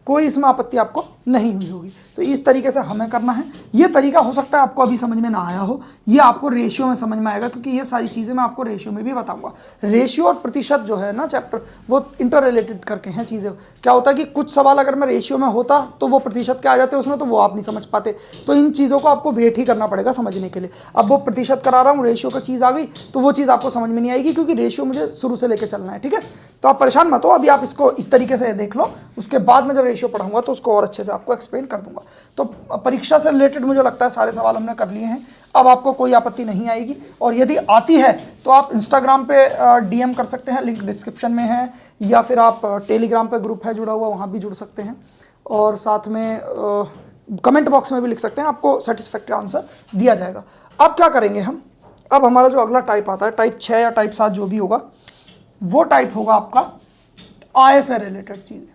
Speaker 1: कोई इसमें आपत्ति आपको नहीं हुई होगी। तो इस तरीके से हमें करना है। ये तरीका हो सकता है आपको अभी समझ में ना आया हो, ये आपको रेशियो में समझ में आएगा, क्योंकि ये सारी चीज़ें मैं आपको रेशियो में भी बताऊंगा। रेशियो और प्रतिशत जो है ना चैप्टर, वो इंटर रिलेटेड करके हैं चीज़ें। क्या होता है कि कुछ सवाल अगर मैं रेशियो में होता तो वो प्रतिशत के आ जाते उसमें, तो वो आप नहीं समझ पाते। तो इन चीज़ों को आपको वेट ही करना पड़ेगा समझने के लिए। अब वो प्रतिशत करा रहा हूँ, रेशियो का चीज़ आ गई तो वो चीज़ आपको समझ में नहीं आएगी, क्योंकि रेशियो मुझे शुरू से लेकर चलना है। ठीक है, तो आप परेशान मत हो, अभी आप इसको इस तरीके से देख लो, उसके बाद में जब रेशियो पढ़ाऊंगा तो उसको और अच्छे से आपको एक्सप्लेन कर दूंगा। तो परीक्षा से रिलेटेड मुझे लगता है सारे सवाल हमने कर लिए हैं, अब आपको कोई आपत्ति नहीं आएगी। और यदि आती है तो आप इंस्टाग्राम पे DM कर सकते हैं, लिंक डिस्क्रिप्शन में है, या फिर आप टेलीग्राम पे ग्रुप है जुड़ा हुआ, वहाँ भी जुड़ सकते हैं, और साथ में कमेंट बॉक्स में भी लिख सकते हैं, आपको सेटिस्फैक्टरी आंसर दिया जाएगा। अब क्या करेंगे हम, अब हमारा जो अगला टाइप आता है, टाइप 6 या टाइप 7 जो भी होगा, वो टाइप होगा आपका आय से रिलेटेड चीज़ें।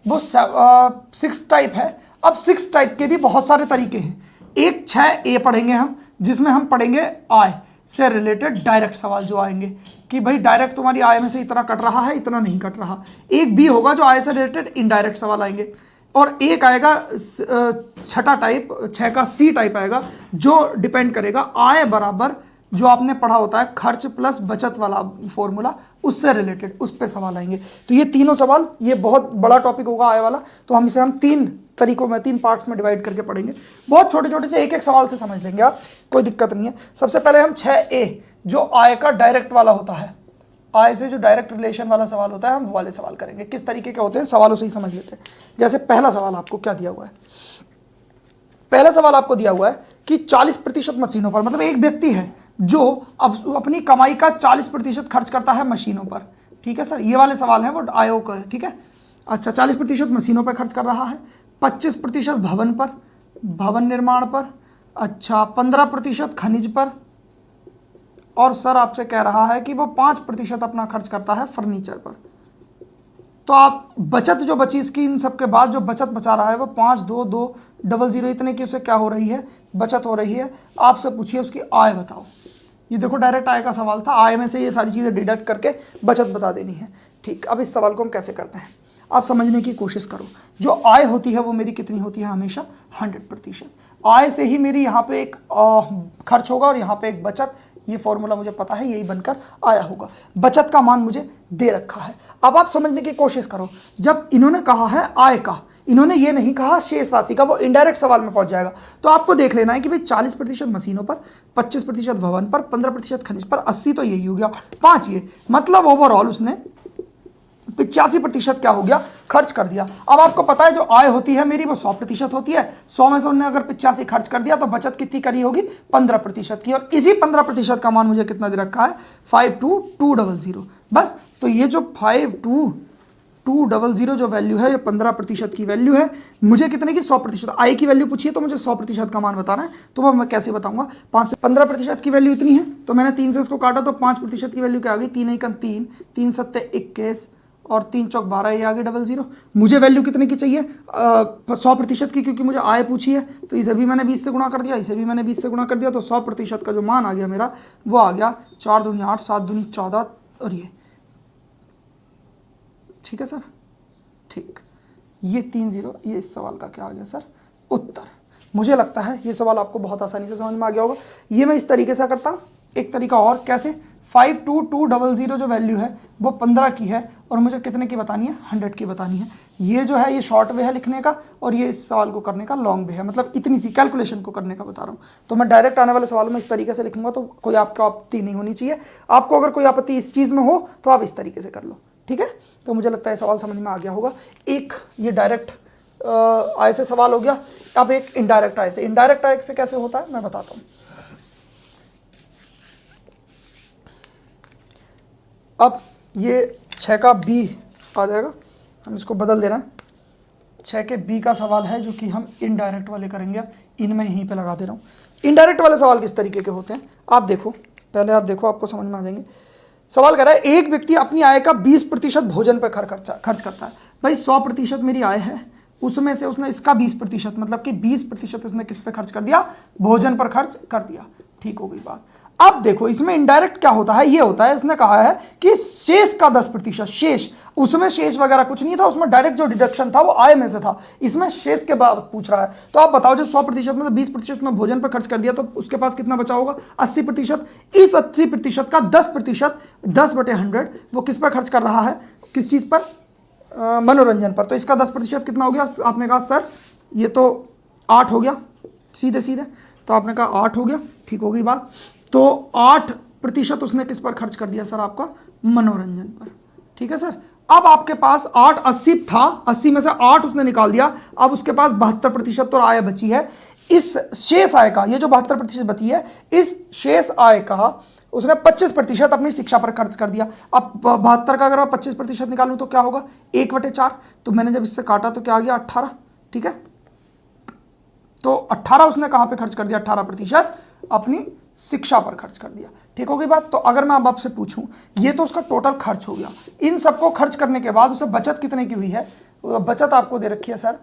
Speaker 1: वो 6 टाइप है। अब 6 टाइप के भी बहुत सारे तरीके हैं। एक 6A पढ़ेंगे हम, जिसमें हम पढ़ेंगे आय से रिलेटेड डायरेक्ट सवाल जो आएंगे कि भाई डायरेक्ट तुम्हारी आय में से इतना कट रहा है, इतना नहीं कट रहा। एक B होगा जो आय से रिलेटेड इनडायरेक्ट सवाल आएंगे, और एक आएगा 6 टाइप, 6 का C टाइप आएगा, जो डिपेंड करेगा आय बराबर जो आपने पढ़ा होता है खर्च प्लस बचत वाला फॉर्मूला, उससे रिलेटेड उस पे सवाल आएंगे। तो ये तीनों सवाल, ये बहुत बड़ा टॉपिक होगा आय वाला, तो हम इसे 3 तरीकों में, 3 पार्ट्स में डिवाइड करके पढ़ेंगे। बहुत छोटे छोटे से एक सवाल से समझ लेंगे आप, कोई दिक्कत नहीं है। सबसे पहले हम 6A जो आय का डायरेक्ट वाला होता है, आय से जो डायरेक्ट रिलेशन वाला सवाल होता है, हम वो वाले सवाल करेंगे। किस तरीके के होते हैं सवालों से ही समझ लेते हैं। जैसे पहला सवाल आपको क्या दिया हुआ है, पहला सवाल आपको दिया हुआ है कि 40% मशीनों पर, मतलब एक व्यक्ति है जो अब अपनी कमाई का 40% खर्च करता है मशीनों पर। ठीक है सर, ये वाले सवाल हैं वो आयो का है। ठीक है, अच्छा 40% मशीनों पर खर्च कर रहा है, 25% भवन पर, भवन निर्माण पर, अच्छा 15% खनिज पर, और सर आपसे कह रहा है कि वो 5% अपना खर्च करता है फर्नीचर पर। तो आप बचत जो बची इसकी, इन सब के बाद जो बचत बचा रहा है वो 522000 इतने की उसे क्या हो रही है, बचत हो रही है। आपसे पूछिए उसकी आय बताओ। ये देखो डायरेक्ट आय का सवाल था, आय में से ये सारी चीज़ें डिडक्ट करके बचत बता देनी है। ठीक, अब इस सवाल को हम कैसे करते हैं। आप समझने की कोशिश करो। जो आय होती है वो मेरी कितनी होती है, हमेशा 100%। आय से ही मेरी यहाँ पे एक खर्च होगा और यहाँ पे एक बचत। ये फॉर्मूला मुझे पता है, यही बनकर आया होगा। बचत का मान मुझे दे रखा है। अब आप समझने की कोशिश करो, जब इन्होंने कहा है आय का, इन्होंने ये नहीं कहा शेष राशि का, वो इनडायरेक्ट सवाल में पहुंच जाएगा। तो आपको देख लेना है कि भाई 40% मशीनों पर, 25% भवन पर, 15% खनिज पर, 80 तो यही हो गया, 5 ये, मतलब ओवरऑल उसने 85% क्या हो गया, खर्च कर दिया। अब आपको पता है जो आय होती है मेरी वो 100% होती है। 100 में से उन्होंने अगर 85 खर्च कर दिया तो बचत कितनी करी होगी, 15% की। और इसी 15% का मान मुझे कितना दे रखा है, 52200। बस, तो ये जो 52200 जो वैल्यू है, ये 15% की वैल्यू है। मुझे कितने की, 100%। आय की वैल्यू पूछिए तो मुझे 100% का मान बताना है, तो मैं कैसे बताऊंगा। 5 से 15% की वैल्यू इतनी है, तो मैंने 3 से इसको काटा तो 5% की वैल्यू क्या आ गई, 3 1 3, 3 7 21 और 3 चौक 12, ये आगे 00। मुझे वैल्यू कितने की चाहिए, 100% की, क्योंकि मुझे आय पूछी है। तो इसे भी मैंने 20 से गुणा कर दिया, इसे भी मैंने 20 से गुणा कर दिया, तो 100% का जो मान आ गया मेरा, वो आ गया 4 दूनी 8, 7 दूनी 14 और ये, ठीक है सर, ठीक। ये 30, ये इस सवाल का क्या आ गया सर, उत्तर। मुझे लगता है ये सवाल आपको बहुत आसानी से समझ में आ गया होगा। ये मैं इस तरीके से करता हूँ। एक तरीका और, कैसे, 52200 जो वैल्यू है वो 15 की है और मुझे कितने की बतानी है, 100 की बतानी है। ये जो है ये शॉर्ट वे है लिखने का, और ये इस सवाल को करने का लॉन्ग वे है, मतलब इतनी सी कैलकुलेशन को करने का बता रहा हूँ। तो मैं डायरेक्ट आने वाले सवालों में इस तरीके से लिखूंगा, तो कोई आपको आपत्ति नहीं होनी चाहिए। आपको अगर कोई आपत्ति इस चीज़ में हो तो आप इस तरीके से कर लो, ठीक है। तो मुझे लगता है सवाल समझ में आ गया होगा। एक ये डायरेक्ट आय से सवाल हो गया। अब एक इनडायरेक्ट आय से। इनडायरेक्ट आय से कैसे होता है मैं बताता हूँ। अब ये 6 का बी आ जाएगा, हम इसको बदल दे रहे हैं। 6 के बी का सवाल है जो कि हम इनडायरेक्ट वाले करेंगे। अब इनमें यहीं पे लगा दे रहा हूँ। इनडायरेक्ट वाले सवाल किस तरीके के होते हैं आप देखो, पहले आप देखो, आपको समझ में आ जाएंगे। सवाल कर रहा है, एक व्यक्ति अपनी आय का 20% भोजन पर खर्च करता है। भाई 100% मेरी आय है, उसमें से उसने इसका 20%, मतलब कि 20% इसने किस पे खर्च कर दिया, भोजन पर खर्च कर दिया। ठीक हो गई बात। अब देखो इसमें इनडायरेक्ट क्या होता है, ये होता है, उसने कहा है कि शेष का 10%, शेष, उसमें शेष वगैरह कुछ नहीं था, उसमें डायरेक्ट जो डिडक्शन था वो आय में से था। इसमें शेष के बाद पूछ रहा है। तो आप बताओ, जब 100% में से 20% में भोजन पर खर्च कर दिया तो उसके पास कितना बचा होगा, 80%। इस 80% का 10%, 10/100 वो किस पर खर्च कर रहा है, किस चीज़ पर, मनोरंजन पर। तो इसका 10% कितना हो गया, आपने कहा सर ये तो 8 हो गया, सीधे सीधे। तो आपने कहा 8 हो गया, ठीक हो गई बात। तो 8% उसने किस पर खर्च कर दिया सर, आपका मनोरंजन पर, ठीक है सर। अब आपके पास 8 80 था, 80 में से 8 उसने निकाल दिया। अब उसके पास 72% तो आय बची है। इस शेष आय का, ये जो 72% बची है, इस शेष आय का उसने 25% अपनी शिक्षा पर खर्च कर दिया। अब 72 का अगर मैं 25% निकालूं तो क्या होगा, 1/4। तो मैंने जब इससे काटा तो क्या आ गया, 18, ठीक है। तो 18 उसने कहां पे खर्च कर दिया, 18% अपनी शिक्षा पर खर्च कर दिया। ठीक हो गई बात। तो अगर मैं अब आपसे पूछूं, ये तो उसका टोटल खर्च हो गया। इन सबको खर्च करने के बाद उसे बचत कितने की हुई है, बचत आपको दे रखी है सर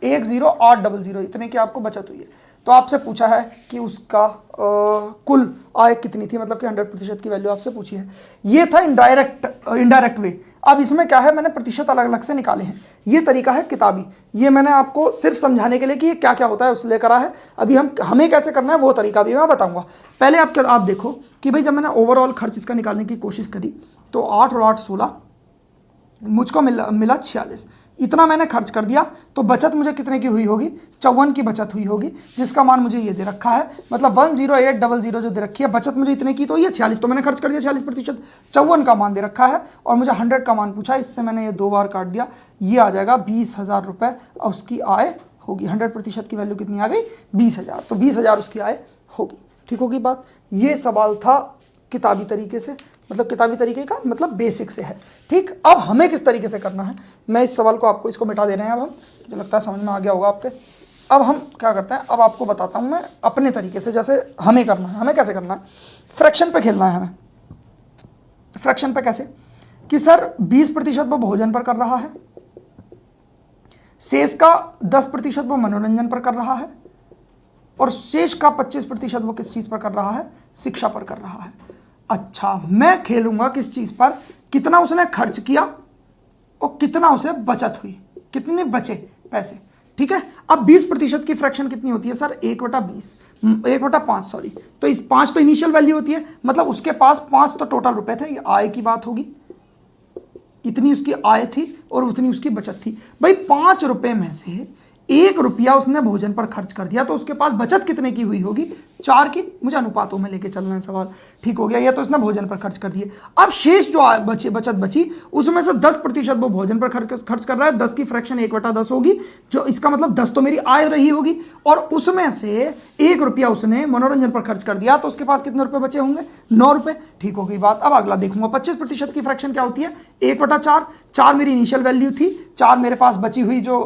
Speaker 1: 10800, इतने की आपको बचत हुई है। तो आपसे पूछा है कि उसका कुल आय कितनी थी, मतलब कि 100% की वैल्यू आपसे पूछी है। ये था इनडायरेक्ट वे। अब इसमें क्या है, मैंने प्रतिशत अलग अलग से निकाले हैं। ये तरीका है किताबी, ये मैंने आपको सिर्फ समझाने के लिए कि ये क्या क्या होता है उससे लेकर है। अभी हमें कैसे करना है वो तरीका भी मैं बताऊंगा। पहले आप देखो कि भाई जब मैंने ओवरऑल खर्च इसका निकालने की कोशिश करी तो 8 और 8 16, मुझको मिला 46। इतना मैंने खर्च कर दिया तो बचत मुझे कितने की हुई होगी, 54 की बचत हुई होगी, जिसका मान मुझे ये दे रखा है, मतलब 10800 जो दे रखी है। बचत मुझे इतने की तो ये 46, तो मैंने खर्च कर दिया 40%, 54 का मान दे रखा है और मुझे 100 का मान पूछा। इससे मैंने ये 2 बार काट दिया, ये आ जाएगा 20,000 रुपये और उसकी आय होगी। 100% की वैल्यू कितनी आ गई, 20,000। तो 20,000 उसकी आय होगी। ठीक होगी बात। ये सवाल था किताबी तरीके से, मतलब किताबी तरीके का मतलब बेसिक से है। ठीक, अब हमें किस तरीके से करना है, मैं इस सवाल को आपको इसको मिटा दे रहे हैं। अब हम, मुझे लगता है समझ में आ गया होगा आपके। अब हम क्या करते हैं, अब आपको बताता हूँ मैं अपने तरीके से, जैसे हमें करना है। हमें कैसे करना है, फ्रैक्शन पे खेलना है हमें। फ्रैक्शन पे कैसे कि सर 20% वो भोजन पर कर रहा है, शेष का 10% वो मनोरंजन पर कर रहा है और शेष का 25% वो किस चीज़ पर कर रहा है, शिक्षा पर कर रहा है। अच्छा, मैं खेलूंगा किस चीज़ पर, कितना उसने खर्च किया और कितना उसे बचत हुई, कितने बचे पैसे। ठीक है, अब 20% की फ्रैक्शन कितनी होती है सर, 1/20, 1/5 सॉरी। तो इस 5 तो इनिशियल वैल्यू होती है, मतलब उसके पास 5 तो टोटल रुपए थे, ये आय की बात होगी, इतनी उसकी आय थी और उतनी उसकी बचत थी। भाई 5 रुपए में से 1 रुपया उसने भोजन पर खर्च कर दिया, तो उसके पास बचत कितने की हुई होगी, 4 की। मुझे अनुपातों में लेके चलना है सवाल, ठीक हो गया। ये तो उसने भोजन पर खर्च कर दिए। अब शेष जो बचत बची, उसमें से 10% वो भोजन पर खर्च कर रहा है, 10 की फ्रैक्शन 1/10 होगी, जो इसका मतलब 10 तो मेरी आय रही होगी, और उसमें से 1 रुपया उसने मनोरंजन पर खर्च कर दिया, तो उसके पास कितने रुपए बचे होंगे, 9 रुपए। ठीक हो गई बात। अब अगला देखूंगा, 25% की फ्रैक्शन क्या होती है, 1/4। 4 मेरी इनिशियल वैल्यू थी, 4 मेरे पास बची हुई जो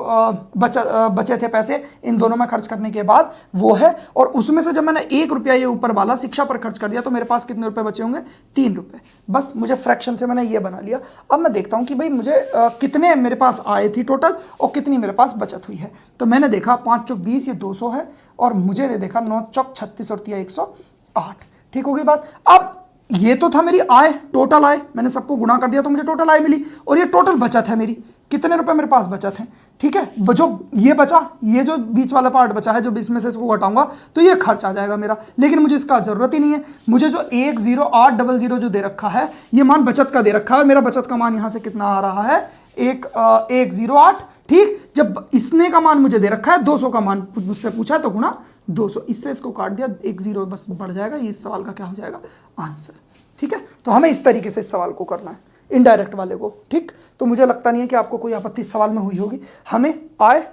Speaker 1: बचे थे पैसे इन दोनों में खर्च करने के बाद वो है, और उसमें से जब मैंने 1 रुपया ये ऊपर वाला शिक्षा पर खर्च कर दिया, तो मेरे पास कितने रुपए बचे होंगे, 3 रुपए। बस मुझे फ्रैक्शन से मैंने ये बना लिया। अब मैं देखता हूं कि भाई मुझे कितने मेरे पास आए थी टोटल और कितनी मेरे पास बचत हुई है। तो मैंने देखा 5 चौक 20, ये 200 है, और मुझे देखा 9 चौक 36 और 108। ठीक हो गई बात। अब ये तो था मेरी आय, टोटल आय, मैंने सबको गुणा कर दिया तो मुझे टोटल आय मिली, और ये टोटल बचत है मेरी, कितने रुपए मेरे पास बचत हैं। ठीक है, जो ये बचा, ये जो बीच वाला पार्ट बचा है, जो बीच में से इसको घटाऊंगा तो ये खर्च आ जाएगा मेरा, लेकिन मुझे इसका जरूरत ही नहीं है। मुझे जो 10800 जो दे रखा है, ये मान बचत का दे रखा है, मेरा बचत का मान यहां से कितना आ रहा है, 108। ठीक, जब इसने का मान मुझे दे रखा है 200 का मान मुझसे पूछा है, तो गुणा 200, इससे इसको काट दिया, 1 0 बस बढ़ जाएगा, ये इस सवाल का क्या हो जाएगा, आंसर। ठीक है, तो हमें इस तरीके से इस सवाल को करना है, इनडायरेक्ट वाले को। ठीक, तो मुझे लगता नहीं है कि आपको कोई आपत्ति इस सवाल में हुई होगी। हमें आय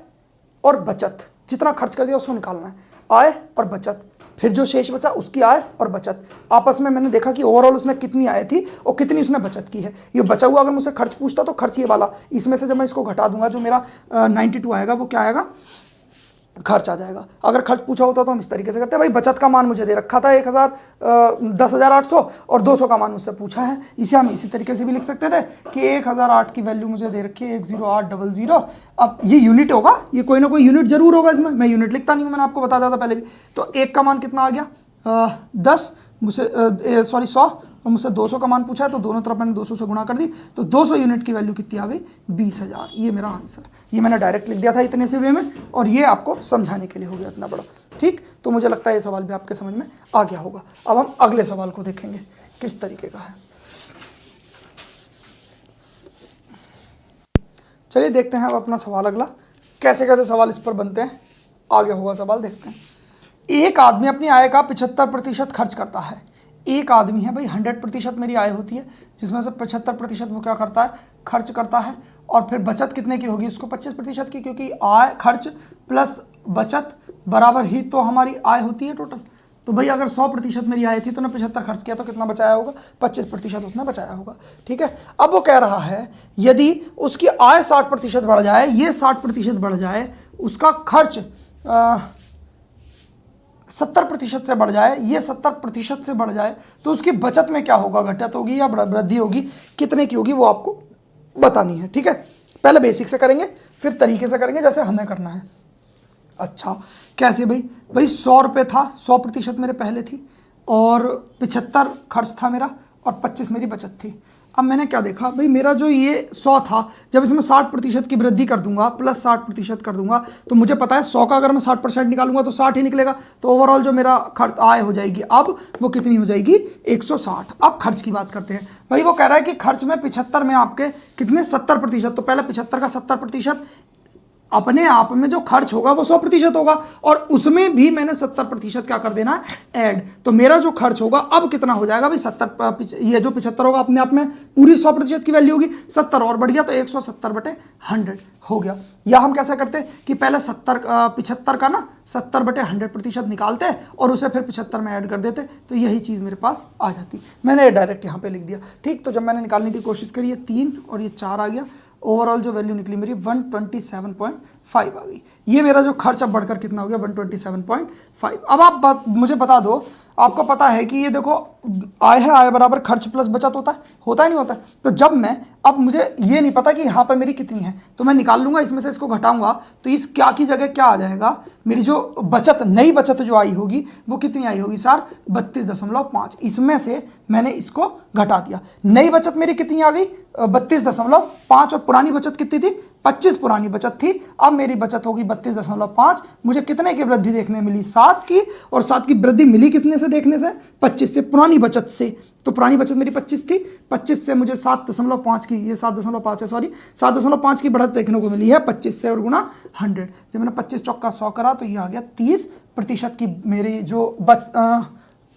Speaker 1: और बचत, जितना खर्च कर दिया उसको निकालना है, आय और बचत, फिर जो शेष बचा उसकी आय और बचत आपस में मैंने देखा कि ओवरऑल उसने कितनी आय थी और कितनी उसने बचत की है। ये बचा हुआ अगर मुझसे खर्च पूछता तो खर्च ये वाला, इसमें से जब मैं इसको घटा दूंगा जो मेरा 92 आएगा, वो क्या आएगा, खर्च आ जाएगा। अगर खर्च पूछा होता तो हम इस तरीके से करते हैं, भाई बचत का मान मुझे दे रखा था 10,800 और 200 का मान मुझसे पूछा है, इसे हम इसी तरीके से भी लिख सकते थे कि 1008 की वैल्यू मुझे दे रखी है 10800। अब ये यूनिट होगा, ये कोई ना कोई यूनिट जरूर होगा इसमें, मैं यूनिट लिखता नहीं हूँ, मैंने आपको बता दिया था पहले भी। तो 1 का मान कितना आ गया, 10, मुझसे 100, और मुझसे 200 का मान पूछा है, तो दोनों तरफ मैंने 200 से गुणा कर दी, तो 200 यूनिट की वैल्यू कितनी आ गई, 20,000। ये मेरा आंसर, ये मैंने डायरेक्ट लिख दिया था इतने से वे में, और ये आपको समझाने के लिए हो गया इतना बड़ा। ठीक, तो मुझे लगता है ये सवाल भी आपके समझ में आ गया होगा। अब हम अगले सवाल को देखेंगे किस तरीके का है। चलिए देखते हैं अब अपना सवाल अगला, कैसे कैसे सवाल इस पर बनते हैं, आगे होगा सवाल, देखते हैं। एक आदमी अपनी आय का 75% खर्च करता है। एक आदमी है भाई, 100% मेरी आय होती है, जिसमें से 75% वो क्या करता है, खर्च करता है, और फिर बचत कितने की होगी, उसको 25% की, क्योंकि आय, खर्च प्लस बचत बराबर ही तो हमारी आय होती है टोटल। तो भाई अगर 100% मेरी आय थी तो ने 75 खर्च किया, तो कितना बचाया होगा, 25% उसने बचाया होगा। ठीक है, अब वो कह रहा है यदि उसकी आय 60% बढ़ जाए, ये 60% बढ़ जाए, उसका खर्च 70% से बढ़ जाए, ये 70% से बढ़ जाए, तो उसकी बचत में क्या होगा, घटत होगी या वृद्धि होगी, कितने की होगी, वो आपको बतानी है। ठीक है, पहले बेसिक से करेंगे, फिर तरीके से करेंगे जैसे हमें करना है। अच्छा, कैसे भाई, भाई 100 रुपये था, 100% मेरे पहले थी, और 75 खर्च था मेरा, और 25 मेरी बचत थी। अब मैंने क्या देखा, भाई मेरा जो ये 100 था, जब इसमें 60% की वृद्धि कर दूंगा, प्लस 60% कर दूंगा, तो मुझे पता है 100 का अगर मैं 60% निकालूंगा तो 60 ही निकलेगा, तो ओवरऑल जो मेरा खर्च आय हो जाएगी अब वो कितनी हो जाएगी, 160। अब खर्च की बात करते हैं। भाई वो कह रहा है कि खर्च में 75 में आपके कितने, 70%, तो पहले 75 का 70% अपने आप में जो खर्च होगा वो 100% होगा, और उसमें भी मैंने 70% क्या कर देना है, ऐड। तो मेरा जो खर्च होगा अब कितना हो जाएगा भाई, 70, ये जो 75 होगा अपने आप में पूरी 100% की वैल्यू होगी, 70 और बढ़ गया तो 170/100 हो गया। या हम कैसा करते कि पहले 75 का ना 70/100% निकालते और उसे फिर 75 में ऐड कर देते, तो यही चीज़ मेरे पास आ जाती। मैंने डायरेक्ट यहाँ पे लिख दिया। ठीक, तो जब मैंने निकालने की कोशिश करी, ये 3 और ये 4 आ गया, ओवरऑल जो वैल्यू निकली मेरी 127.5 आ गई। ये मेरा जो खर्च अब बढ़कर कितना हो गया, 127.5। अब आप मुझे बता दो, आपको पता है कि ये देखो आय है, आय बराबर खर्च प्लस बचत होता है नहीं होता। तो जब मैं, अब मुझे ये नहीं पता कि यहाँ पे मेरी कितनी है, तो मैं निकाल लूंगा, इसमें से इसको घटाऊंगा तो इस क्या की जगह क्या आ जाएगा, मेरी जो बचत, नई बचत जो आई होगी वो कितनी आई होगी सर, 32.5। इसमें से मैंने इसको घटा दिया, नई बचत मेरी कितनी आ गई 32.5, और पुरानी बचत कितनी थी 25 पुरानी बचत थी। अब मेरी बचत होगी 32.5। मुझे कितने की वृद्धि देखने मिली, 7 की, और 7 की वृद्धि मिली कितने से देखने से, 25 से, पुरानी बचत से। तो पुरानी बचत मेरी 25 थी, 25 से मुझे 7.5 की, ये 7.5 है सॉरी, 7.5 की बढ़त देखने को मिली है 25 से, और गुना 100। जब मैंने 25 चौका 100 करा तो ये आ गया 30% की मेरी जो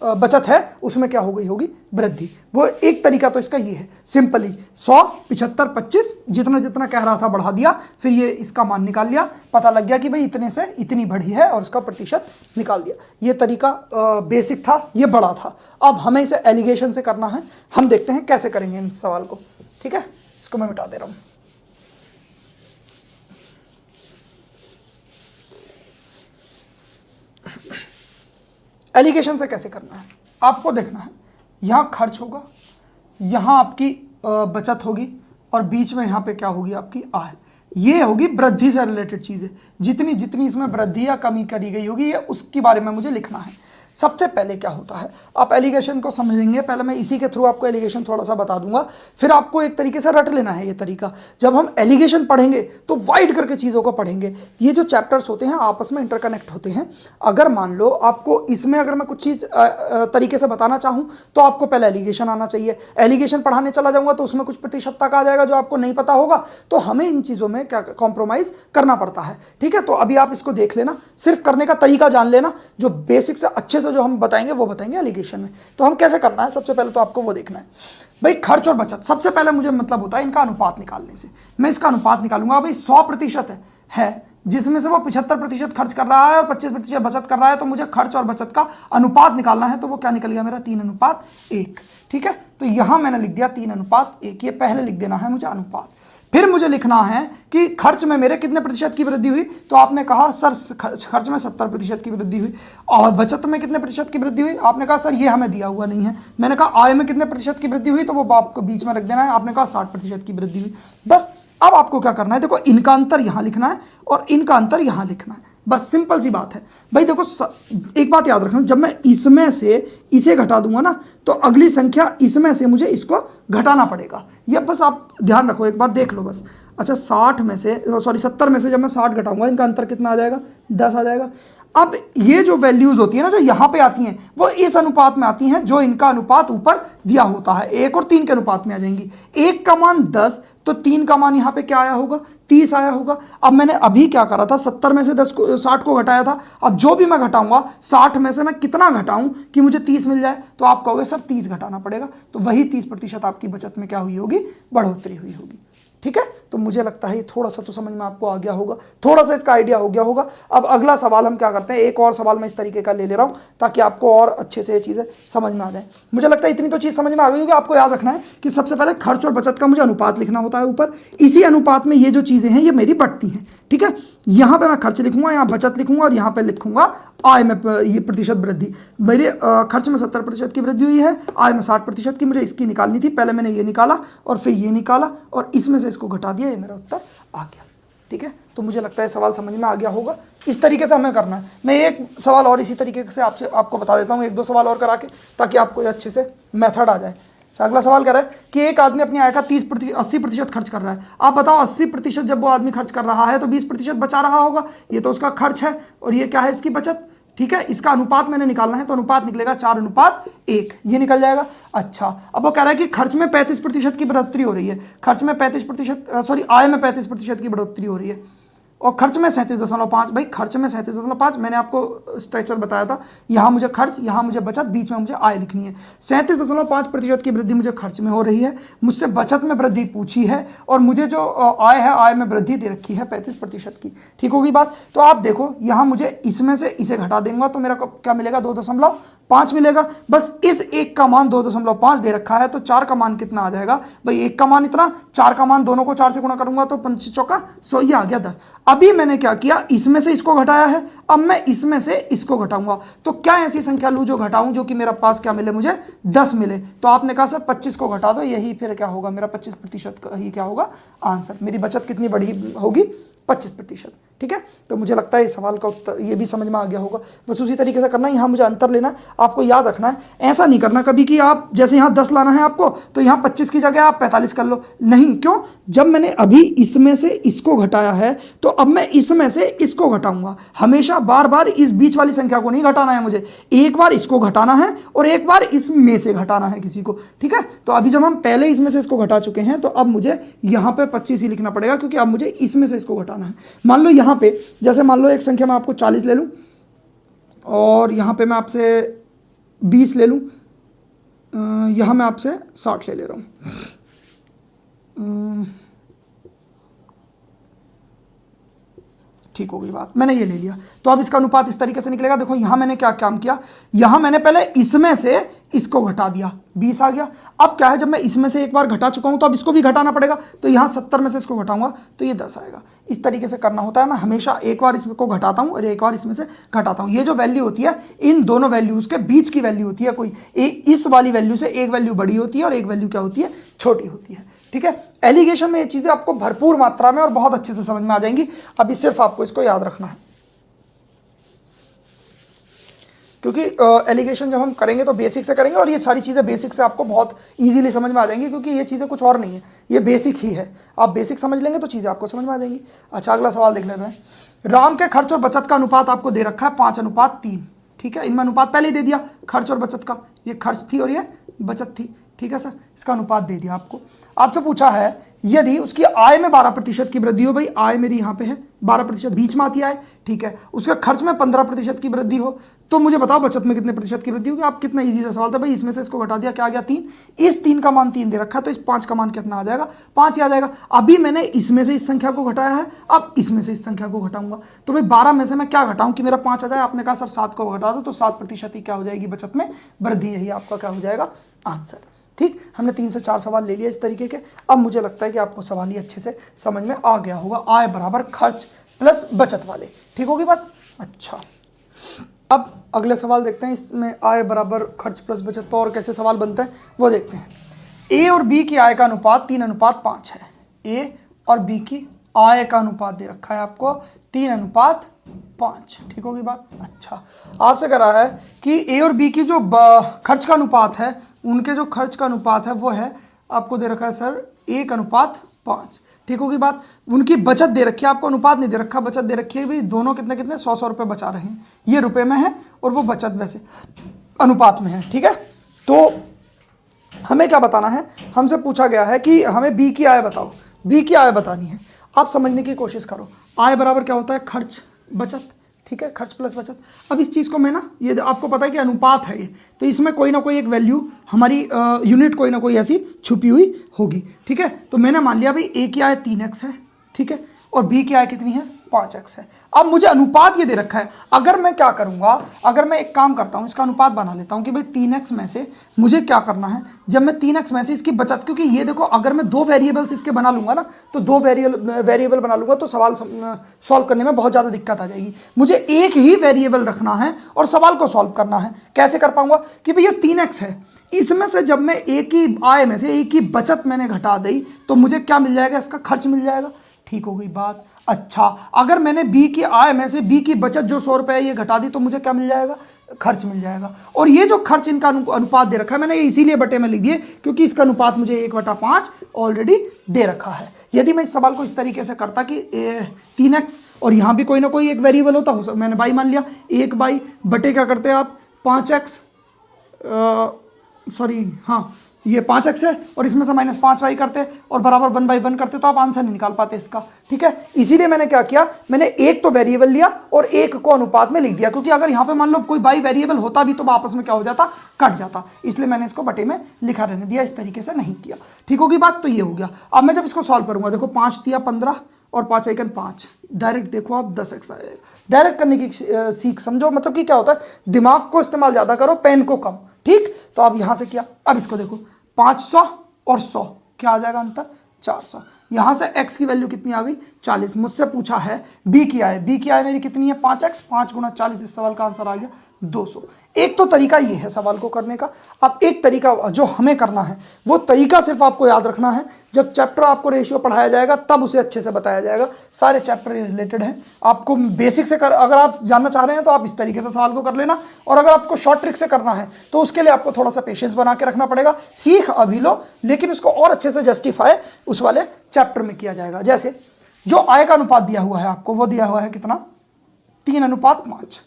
Speaker 1: बचत है उसमें क्या हो गई होगी, वृद्धि। वो एक तरीका तो इसका ये है, सिंपली 100, 75, 25, जितना जितना कह रहा था बढ़ा दिया, फिर ये इसका मान निकाल लिया, पता लग गया कि भाई इतने से इतनी बढ़ी है और इसका प्रतिशत निकाल दिया। ये तरीका बेसिक था, ये बड़ा था। अब हमें इसे एलिगेशन से करना है, हम देखते हैं कैसे करेंगे इस सवाल को। ठीक है, इसको मैं मिटा दे रहा हूँ। एलिगेशन से कैसे करना है आपको देखना है, यहाँ खर्च होगा, यहाँ आपकी बचत होगी, और बीच में यहाँ पे क्या होगी आपकी आय। ये होगी वृद्धि से रिलेटेड चीज़ें, जितनी जितनी इसमें वृद्धि या कमी करी गई होगी ये उसके बारे में मुझे लिखना है। सबसे पहले क्या होता है, आप एलिगेशन को समझेंगे, पहले मैं इसी के थ्रू आपको एलिगेशन थोड़ा सा बता दूंगा, फिर आपको एक तरीके से रट लेना है ये तरीका। जब हम एलिगेशन पढ़ेंगे तो वाइड करके चीज़ों को पढ़ेंगे। ये जो चैप्टर्स होते हैं आपस में इंटरकनेक्ट होते हैं। अगर मान लो आपको इसमें अगर मैं कुछ चीज़ तरीके से बताना चाहूँ तो आपको पहले एलिगेशन आना चाहिए। एलिगेशन पढ़ाने चला जाऊँगा तो उसमें कुछ प्रतिशत तक आ जाएगा जो आपको नहीं पता होगा, तो हमें इन चीज़ों में क्या कॉम्प्रोमाइज़ करना पड़ता है। ठीक है, तो अभी आप इसको देख लेना, सिर्फ करने का तरीका जान लेना, जो बेसिक से अच्छे से जो हम बताएंगे वो बताएंगे एलिगेशन में। तो हम कैसे करना है, सबसे पहले तो आपको वो देखना है भाई, खर्च और बचत। सबसे पहले मुझे मतलब होता है इनका अनुपात निकालने से। मैं इसका अनुपात निकालूंगा भाई, 100% है जिसमें से वो 75% खर्च कर रहा है और 25% बचत कर रहा है, तो मुझे खर्च और बचत का अनुपात निकालना है। तो वो क्या निकल गया मेरा, 3:1। ठीक है, तो यहां मैंने लिख दिया 3:1। ये पहले लिख देना है मुझे अनुपात। फिर मुझे लिखना है कि खर्च में मेरे कितने प्रतिशत की वृद्धि हुई, तो आपने कहा सर खर्च में 70% की वृद्धि हुई। और बचत में कितने प्रतिशत की वृद्धि हुई, आपने कहा सर ये हमें दिया हुआ नहीं है। मैंने कहा आय में कितने प्रतिशत की वृद्धि हुई, तो वो आपको बीच में रख देना है, आपने कहा 60% की वृद्धि हुई। बस अब आपको क्या करना है, देखो इनका अंतर यहाँ लिखना है और इनका अंतर यहाँ लिखना है, बस सिंपल सी बात है भाई। देखो एक बात याद रखना, जब मैं इसमें से इसे घटा दूंगा ना, तो अगली संख्या इसमें से मुझे इसको घटाना पड़ेगा। ये बस आप ध्यान रखो, एक बार देख लो बस। अच्छा 70 में से जब मैं 60 घटाऊंगा, इनका अंतर कितना आ जाएगा, 10 आ जाएगा। अब ये जो वैल्यूज होती है ना, जो यहाँ पे आती हैं, वो इस अनुपात में आती हैं जो इनका अनुपात ऊपर दिया होता है, 1 और 3 के अनुपात में आ जाएंगी। 1 का मान 10, तो 3 का मान यहाँ पे क्या आया होगा, 30 आया होगा। अब मैंने अभी क्या करा था, 70 में से 60 को घटाया था। अब जो भी मैं घटाऊंगा 60 में से मैं कितना घटाऊं कि मुझे 30 मिल जाए, तो आप कहोगे सर 30 घटाना पड़ेगा, तो वही 30% आपकी बचत में क्या हुई होगी, बढ़ोतरी हुई होगी। ठीक है, तो मुझे लगता है ये थोड़ा सा तो समझ में आपको आ गया होगा, थोड़ा सा इसका आइडिया हो गया होगा। अब अगला सवाल हम क्या करते हैं, एक और सवाल मैं इस तरीके का ले रहा हूँ ताकि आपको और अच्छे से ये चीज़ें समझ में आ जाए। मुझे लगता है इतनी तो चीज़ समझ में आ गई होगी। आपको याद रखना है कि सबसे पहले खर्च और बचत का मुझे अनुपात लिखना होता है ऊपर, इसी अनुपात में ये जो चीज़ें हैं ये मेरी बढ़ती हैं। ठीक है, यहाँ पे मैं खर्च लिखूंगा, यहाँ बचत लिखूंगा, और यहाँ पे लिखूंगा आय में ये प्रतिशत वृद्धि। मेरे खर्च में 70% की वृद्धि हुई है, आय में 60% की, मुझे इसकी निकालनी थी। पहले मैंने ये निकाला और फिर ये निकाला और इसमें से इसको घटा दिया, ये मेरा उत्तर आ गया। ठीक है, तो मुझे लगता है सवाल समझ में आ गया होगा। इस तरीके से हमें करना है। मैं एक सवाल और इसी तरीके से आपको बता देता हूँ, 1-2 सवाल और करा के, ताकि आपको अच्छे से मेथड आ जाए। अगला सवाल कह रहा है कि एक आदमी अपनी आय का 80% खर्च कर रहा है। आप बताओ 80% जब वो आदमी खर्च कर रहा है तो 20% बचा रहा होगा, ये तो उसका खर्च है, और ये क्या है, इसकी बचत। ठीक है, इसका अनुपात मैंने निकालना है, तो अनुपात निकलेगा 4:1, ये निकल जाएगा। अच्छा, अब वो कह रहा है कि खर्च में 35% की बढ़ोतरी हो रही है, खर्च में 35%, सॉरी आय में 35% की बढ़ोतरी हो रही है, और खर्च में 37.5। भाई खर्च में 37.5, मैंने आपको स्ट्रक्चर बताया था, यहाँ मुझे खर्च, यहाँ मुझे बचत, बीच में मुझे आय लिखनी है। 37.5% की वृद्धि मुझे खर्च में हो रही है, मुझसे बचत में वृद्धि पूछी है, और मुझे जो आय है, आय में वृद्धि दे रखी है 35% की। ठीक होगी बात। तो आप देखो यहाँ मुझे इसमें से इसे घटा देंगे तो मेरा क्या मिलेगा, 2.5 5 मिलेगा। बस इस एक का मान 2.5 दे रखा है, तो 4 का मान कितना आ जाएगा भाई, एक का मान इतना, 4 का मान, दोनों को 4 से गुणा करूंगा तो 5 चौका 100, ये आ गया 10। अभी मैंने क्या किया, इसमें से इसको घटाया है, अब मैं इसमें से इसको घटाऊंगा, तो क्या ऐसी संख्या लूं जो घटाऊं जो कि मेरा पास क्या मिले, मुझे 10 मिले। तो आपने कहा सर 25 को घटा दो, यही फिर क्या होगा मेरा 25% का ही क्या होगा आंसर। मेरी बचत कितनी बढ़ी होगी, 25%। ठीक है, तो मुझे लगता है इस सवाल का उत्तर ये भी समझ में आ गया होगा। बस उसी तरीके से करना है, यहाँ मुझे अंतर लेना है, आपको याद रखना है। ऐसा नहीं करना कभी कि आप जैसे यहाँ 10 लाना है आपको, तो यहाँ 25 की जगह आप 45 कर लो, नहीं। क्यों, जब मैंने अभी इसमें से इसको घटाया है, तो अब मैं इसमें से इसको घटाऊंगा। हमेशा बार बार इस बीच वाली संख्या को नहीं घटाना है मुझे, एक बार इसको घटाना है और एक बार इसमें से घटाना है किसी को। ठीक है, तो अभी जब हम पहले इसमें से इसको घटा चुके हैं, तो अब मुझे यहाँ पे 25 ही लिखना पड़ेगा, क्योंकि अब मुझे इसमें से इसको घटाना है। मान लो यहाँ पे, जैसे मान लो एक संख्या मैं आपको 40 ले लूँ और यहाँ पे मैं आपसे 20 ले लूँ, यहाँ मैं आपसे 60 ले रहा हूँ। ठीक हो गई बात, मैंने ये ले लिया। तो अब इसका अनुपात इस तरीके से निकलेगा। देखो यहाँ मैंने क्या काम किया, यहाँ मैंने पहले इसमें से इसको घटा दिया, 20 आ गया। अब क्या है, जब मैं इसमें से एक बार घटा चुका हूँ तो अब इसको भी घटाना पड़ेगा, तो यहाँ 70 में से इसको घटाऊंगा तो ये 10 आएगा। इस तरीके से करना होता है। मैं हमेशा एक बार इसको घटाता हूँ और एक बार इसमें से घटाता हूँ। ये जो वैल्यू होती है, इन दोनों वैल्यूज़ के बीच की वैल्यू होती है कोई, इस वाली वैल्यू से एक वैल्यू बड़ी होती है और एक वैल्यू क्या होती है, छोटी होती है। ठीक है, एलिगेशन में ये चीज़ें आपको भरपूर मात्रा में और बहुत अच्छे से समझ में आ जाएंगी। अभी सिर्फ आपको इसको याद रखना है, क्योंकि एलिगेशन जब हम करेंगे तो बेसिक से करेंगे और ये सारी चीज़ें बेसिक से आपको बहुत इजीली समझ में आ जाएंगी, क्योंकि ये चीज़ें कुछ और नहीं है, ये बेसिक ही है। आप बेसिक समझ लेंगे तो चीज़ें आपको समझ में आ जाएंगी। अच्छा, अगला सवाल देख लेते हैं। राम के खर्च और बचत का अनुपात आपको दे रखा है 5:3। ठीक है, इनमें अनुपात पहले ही दे दिया खर्च और बचत का, ये खर्च थी और ये बचत थी। ठीक है सर, इसका अनुपात दे दिया आपको। आपसे पूछा है यदि उसकी आय में 12% की वृद्धि हो, भाई आय मेरी यहाँ पे है 12%, बीच में आती है आय। ठीक है, उसके खर्च में 15% की वृद्धि हो, तो मुझे बताओ बचत में कितने प्रतिशत की वृद्धि होगी। आप कितना इजी सा सवाल था भाई, इसमें से इसको घटा दिया, क्या आ गया 3। इस 3 का मान 3 दे रखा है, तो इस 5 का मान कितना आ जाएगा, 5 ही आ जाएगा। अभी मैंने इसमें से इस संख्या को घटाया है, अब इसमें से इस संख्या को घटाऊंगा, तो भाई 12 में से मैं क्या घटाऊं कि मेरा 5 आ जाए। आपने कहा सर 7 को घटा दो, तो 7% ही क्या हो जाएगी बचत में वृद्धि, यही आपका क्या हो जाएगा आंसर। ठीक, हमने 3 से 4 सवाल ले लिए इस तरीके के। अब मुझे लगता है कि आपको सवाल ही अच्छे से समझ में आ गया होगा, आय बराबर खर्च प्लस बचत वाले। ठीक होगी बात। अच्छा, अब अगले सवाल देखते हैं, इसमें आय बराबर खर्च प्लस बचत पर और कैसे सवाल बनते हैं वो देखते हैं। ए और बी की आय का अनुपात 3:5 है। ए और बी की आय का अनुपात दे रखा है आपको 3:5। ठीक होगी बात। अच्छा, आपसे कह रहा है कि ए और बी की जो खर्च का अनुपात है, उनके जो खर्च का अनुपात है वो है, आपको दे रखा है सर 1:5। ठीक होगी बात। उनकी बचत दे रखी है, आपको अनुपात नहीं दे रखा, बचत दे रखी है भाई, दोनों कितने कितने 100 रुपये बचा रहे हैं, ये रुपए में है और वो बचत वैसे अनुपात में है। ठीक है, तो हमें क्या बताना है, हमसे पूछा गया है कि हमें बी की आय बताओ, बी की आय बतानी है। आप समझने की कोशिश करो, आय बराबर क्या होता है, खर्च बचत। ठीक है, खर्च प्लस बचत। अब इस चीज़ को मैं ना, ये आपको पता है कि अनुपात है ये, तो इसमें कोई ना कोई एक वैल्यू हमारी यूनिट कोई ना कोई ऐसी छुपी हुई होगी। ठीक है, तो मैंने मान लिया भाई ए की आय 3x है। ठीक है, और बी की आय कितनी है, 5x है। अब मुझे अनुपात ये दे रखा है, अगर मैं क्या करूंगा, अगर मैं एक काम करता हूं, इसका अनुपात बना लेता हूं कि भाई 3x में से मुझे क्या करना है, जब मैं 3x में से इसकी बचत, क्योंकि ये देखो अगर मैं 2 वेरिएबल्स इसके बना लूंगा ना, तो 2 वेरिएबल बना लूंगा तो सवाल सॉल्व करने में बहुत ज़्यादा दिक्कत आ जाएगी। मुझे एक ही वेरिएबल रखना है और सवाल को सॉल्व करना है। कैसे कर पाऊंगा कि भाई ये 3x है, इसमें से जब मैं एक की आय में से एक की बचत मैंने घटा दी, तो मुझे क्या मिल जाएगा, इसका खर्च मिल जाएगा। ठीक हो गई बात। अच्छा, अगर मैंने बी की आय में से बी की बचत जो 100 रुपये है ये घटा दी, तो मुझे क्या मिल जाएगा, खर्च मिल जाएगा। और ये जो खर्च इनका अनुपात दे रखा है, मैंने ये इसीलिए बटे में लिख दिए क्योंकि इसका अनुपात मुझे 1/5 ऑलरेडी दे रखा है। यदि मैं इस सवाल को इस तरीके से करता कि 3x और यहाँ भी कोई ना कोई एक वेरिएबल होता हूँ, मैंने बाई मान लिया, 1 बाई बटे क्या करते हैं आप 5x, सॉरी हाँ ये 5x है और इसमें से -5y करते और बराबर 1/1 करते तो आप आंसर नहीं निकाल पाते इसका, ठीक है। इसीलिए मैंने क्या किया, मैंने एक तो वेरिएबल लिया और एक को अनुपात में लिख दिया, क्योंकि अगर यहाँ पे मान लो कोई बाई वेरिएबल होता भी तो आपस में क्या हो जाता, कट जाता। इसलिए मैंने इसको बटे में लिखा रहने दिया, इस तरीके से नहीं किया। ठीक होगी बात, तो ये हो गया। अब मैं जब इसको सॉल्व करूंगा, देखो 5 तिया 15 और 5 एकन 5, डायरेक्ट देखो आप 10x आएगा। डायरेक्ट करने की सीख समझो, मतलब कि क्या होता है, दिमाग को इस्तेमाल ज़्यादा करो, पेन को कम, ठीक। तो अब यहाँ से किया, अब इसको देखो 500 और 100 क्या आ जाएगा अंतर, 400। यहाँ से x की वैल्यू कितनी आ गई, 40। मुझसे पूछा है b की आय, b की आय मेरी कितनी है 5x, 5 गुना 40, इस सवाल का आंसर आ गया 200। एक तो तरीका ये है सवाल को करने का। अब एक तरीका जो हमें करना है, वो तरीका सिर्फ आपको याद रखना है, जब चैप्टर आपको रेशियो पढ़ाया जाएगा तब उसे अच्छे से बताया जाएगा। सारे चैप्टर रिलेटेड हैं, आपको बेसिक से अगर आप जानना चाह रहे हैं तो आप इस तरीके से सवाल को कर लेना, और अगर आपको शॉर्ट ट्रिक से करना है तो उसके लिए आपको थोड़ा सा पेशेंस बना के रखना पड़ेगा। सीख अभी लो, लेकिन उसको और अच्छे से जस्टिफाई उस वाले चैप्टर में किया जाएगा। जैसे जो आय का अनुपात दिया हुआ है आपको, वो दिया हुआ है कितना, 3:5।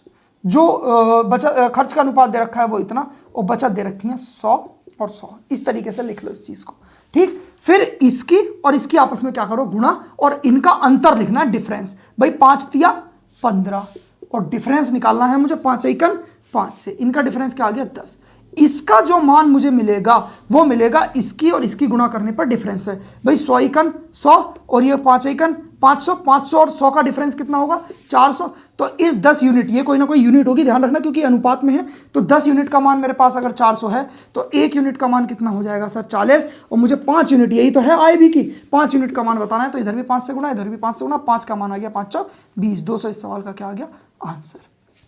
Speaker 1: जो बचत खर्च का अनुपात दे रखा है वो इतना, और बचत दे रखी है 100 और 100। इस तरीके से लिख लो इस चीज को, ठीक। फिर इसकी और इसकी आपस में क्या करो, गुणा, और इनका अंतर लिखना है, डिफरेंस। भाई 5 तिया 15 और डिफरेंस निकालना है मुझे 5 एकन 5 से, इनका डिफरेंस क्या आ गया 10। इसका जो मान मुझे मिलेगा वो मिलेगा इसकी और इसकी गुणा करने पर डिफरेंस है। भाई 100 एकन 100 और ये 5 एकन 500, 500 और 100 का डिफरेंस कितना होगा, 400। तो इस 10 यूनिट, ये कोई ना कोई यूनिट होगी, ध्यान रखना, क्योंकि अनुपात में है। तो 10 यूनिट का मान मेरे पास अगर 400 है तो 1 यूनिट का मान कितना हो जाएगा सर, 40। और मुझे 5 यूनिट, यही तो है आय भी की, 5 यूनिट का मान बताना है, तो इधर भी 5 से गुणा, इधर भी 5 से गुणा, 5 का मान आ गया 5 चौक 20, 200 इस सवाल का क्या आ गया आंसर,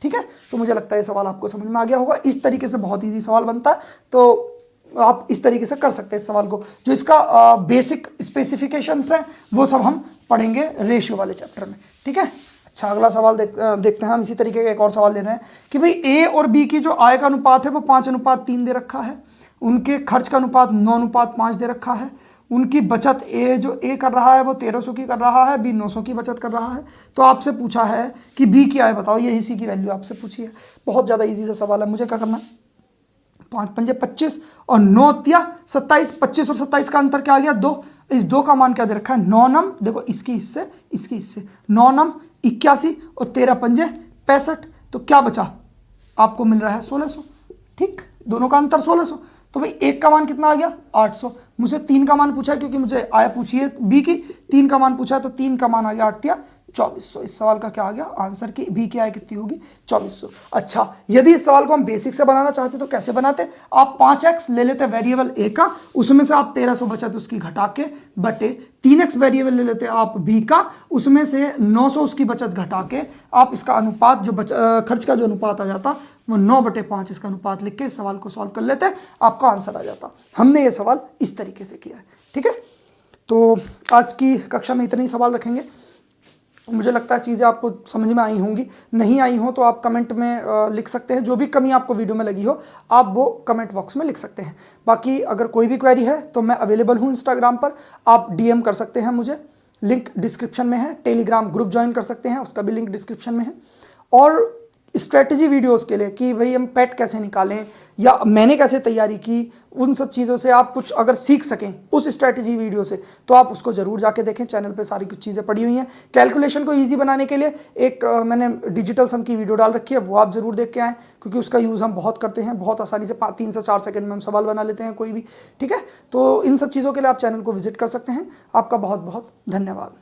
Speaker 1: ठीक है। तो मुझे लगता है ये सवाल आपको समझ में आ गया होगा। इस तरीके से बहुत ईजी सवाल बनता है, तो आप इस तरीके से कर सकते हैं इस सवाल को। जो इसका बेसिक स्पेसिफिकेशंस हैं वो सब हम पढ़ेंगे रेशियो वाले चैप्टर में, ठीक है। अच्छा, अगला सवाल देखते हैं हम। इसी तरीके का एक और सवाल ले रहे हैं कि भाई ए और बी की जो आय का अनुपात है वो 5:3 दे रखा है, उनके खर्च का अनुपात 9:5 दे रखा है, उनकी बचत ए कर रहा है वो 1300 की कर रहा है, बी 900 की बचत कर रहा है। तो आपसे पूछा है कि बी की आय बताओ, ये इसी की वैल्यू आपसे पूछी है। बहुत ज़्यादा इजी सा सवाल है। मुझे क्या करना है, 5 पंजे 25 और 9 तिया 27, 25 और 27 का अंतर क्या आ गया 2। इस 2 का मान क्या दे रखा है 9 नम, देखो इसकी इससे इसकी इससे 9 नम 81 और 13 पंजे 65। तो क्या बचा, आपको मिल रहा है 1600, ठीक। दोनों का अंतर 1600। तो भाई एक का मान कितना आ गया 800। मुझे 3 का मान पूछा है, क्योंकि मुझे आय पूछी है बी की, 3 का मान पूछा है, तो 3 का मान आ गया 8 तिया 2400। इस सवाल का क्या आ गया आंसर, की बी की आय कितनी होगी 2400। अच्छा, यदि इस सवाल को हम बेसिक से बनाना चाहते तो कैसे बनाते, आप 5x ले लेते वेरिएबल ए का, उसमें से आप 1300 बचत उसकी घटा के, बटे 3x वेरिएबल ले लेते आप बी का, उसमें से 900 उसकी बचत घटा के, आप इसका अनुपात जो खर्च का जो अनुपात आ जाता वो 9/5 इसका अनुपात लिख के इस सवाल को सॉल्व कर लेते, आपका आंसर आ जाता। हमने ये सवाल इस तरीके से किया है, ठीक है। तो आज की कक्षा में इतने ही सवाल रखेंगे। मुझे लगता है चीज़ें आपको समझ में आई होंगी। नहीं आई हो तो आप कमेंट में लिख सकते हैं, जो भी कमी आपको वीडियो में लगी हो आप वो कमेंट बॉक्स में लिख सकते हैं। बाकी अगर कोई भी क्वेरी है तो मैं अवेलेबल हूँ इंस्टाग्राम पर, आप डीएम कर सकते हैं मुझे, लिंक डिस्क्रिप्शन में है। टेलीग्राम ग्रुप ज्वाइन कर सकते हैं, उसका भी लिंक डिस्क्रिप्शन में है। और स्ट्रेटजी वीडियोस के लिए कि भाई हम पेट कैसे निकालें या मैंने कैसे तैयारी की, उन सब चीज़ों से आप कुछ अगर सीख सकें उस स्ट्रेटजी वीडियो से, तो आप उसको ज़रूर जाके देखें। चैनल पे सारी कुछ चीज़ें पड़ी हुई हैं। कैलकुलेशन को इजी बनाने के लिए एक मैंने डिजिटल सम की वीडियो डाल रखी है, वो आप ज़रूर देख के आएँ, क्योंकि उसका यूज़ हम बहुत करते हैं। बहुत आसानी से 3 से 4 सेकंड में हम सवाल बना लेते हैं कोई भी, ठीक है। तो इन सब चीज़ों के लिए आप चैनल को विजिट कर सकते हैं। आपका बहुत बहुत धन्यवाद।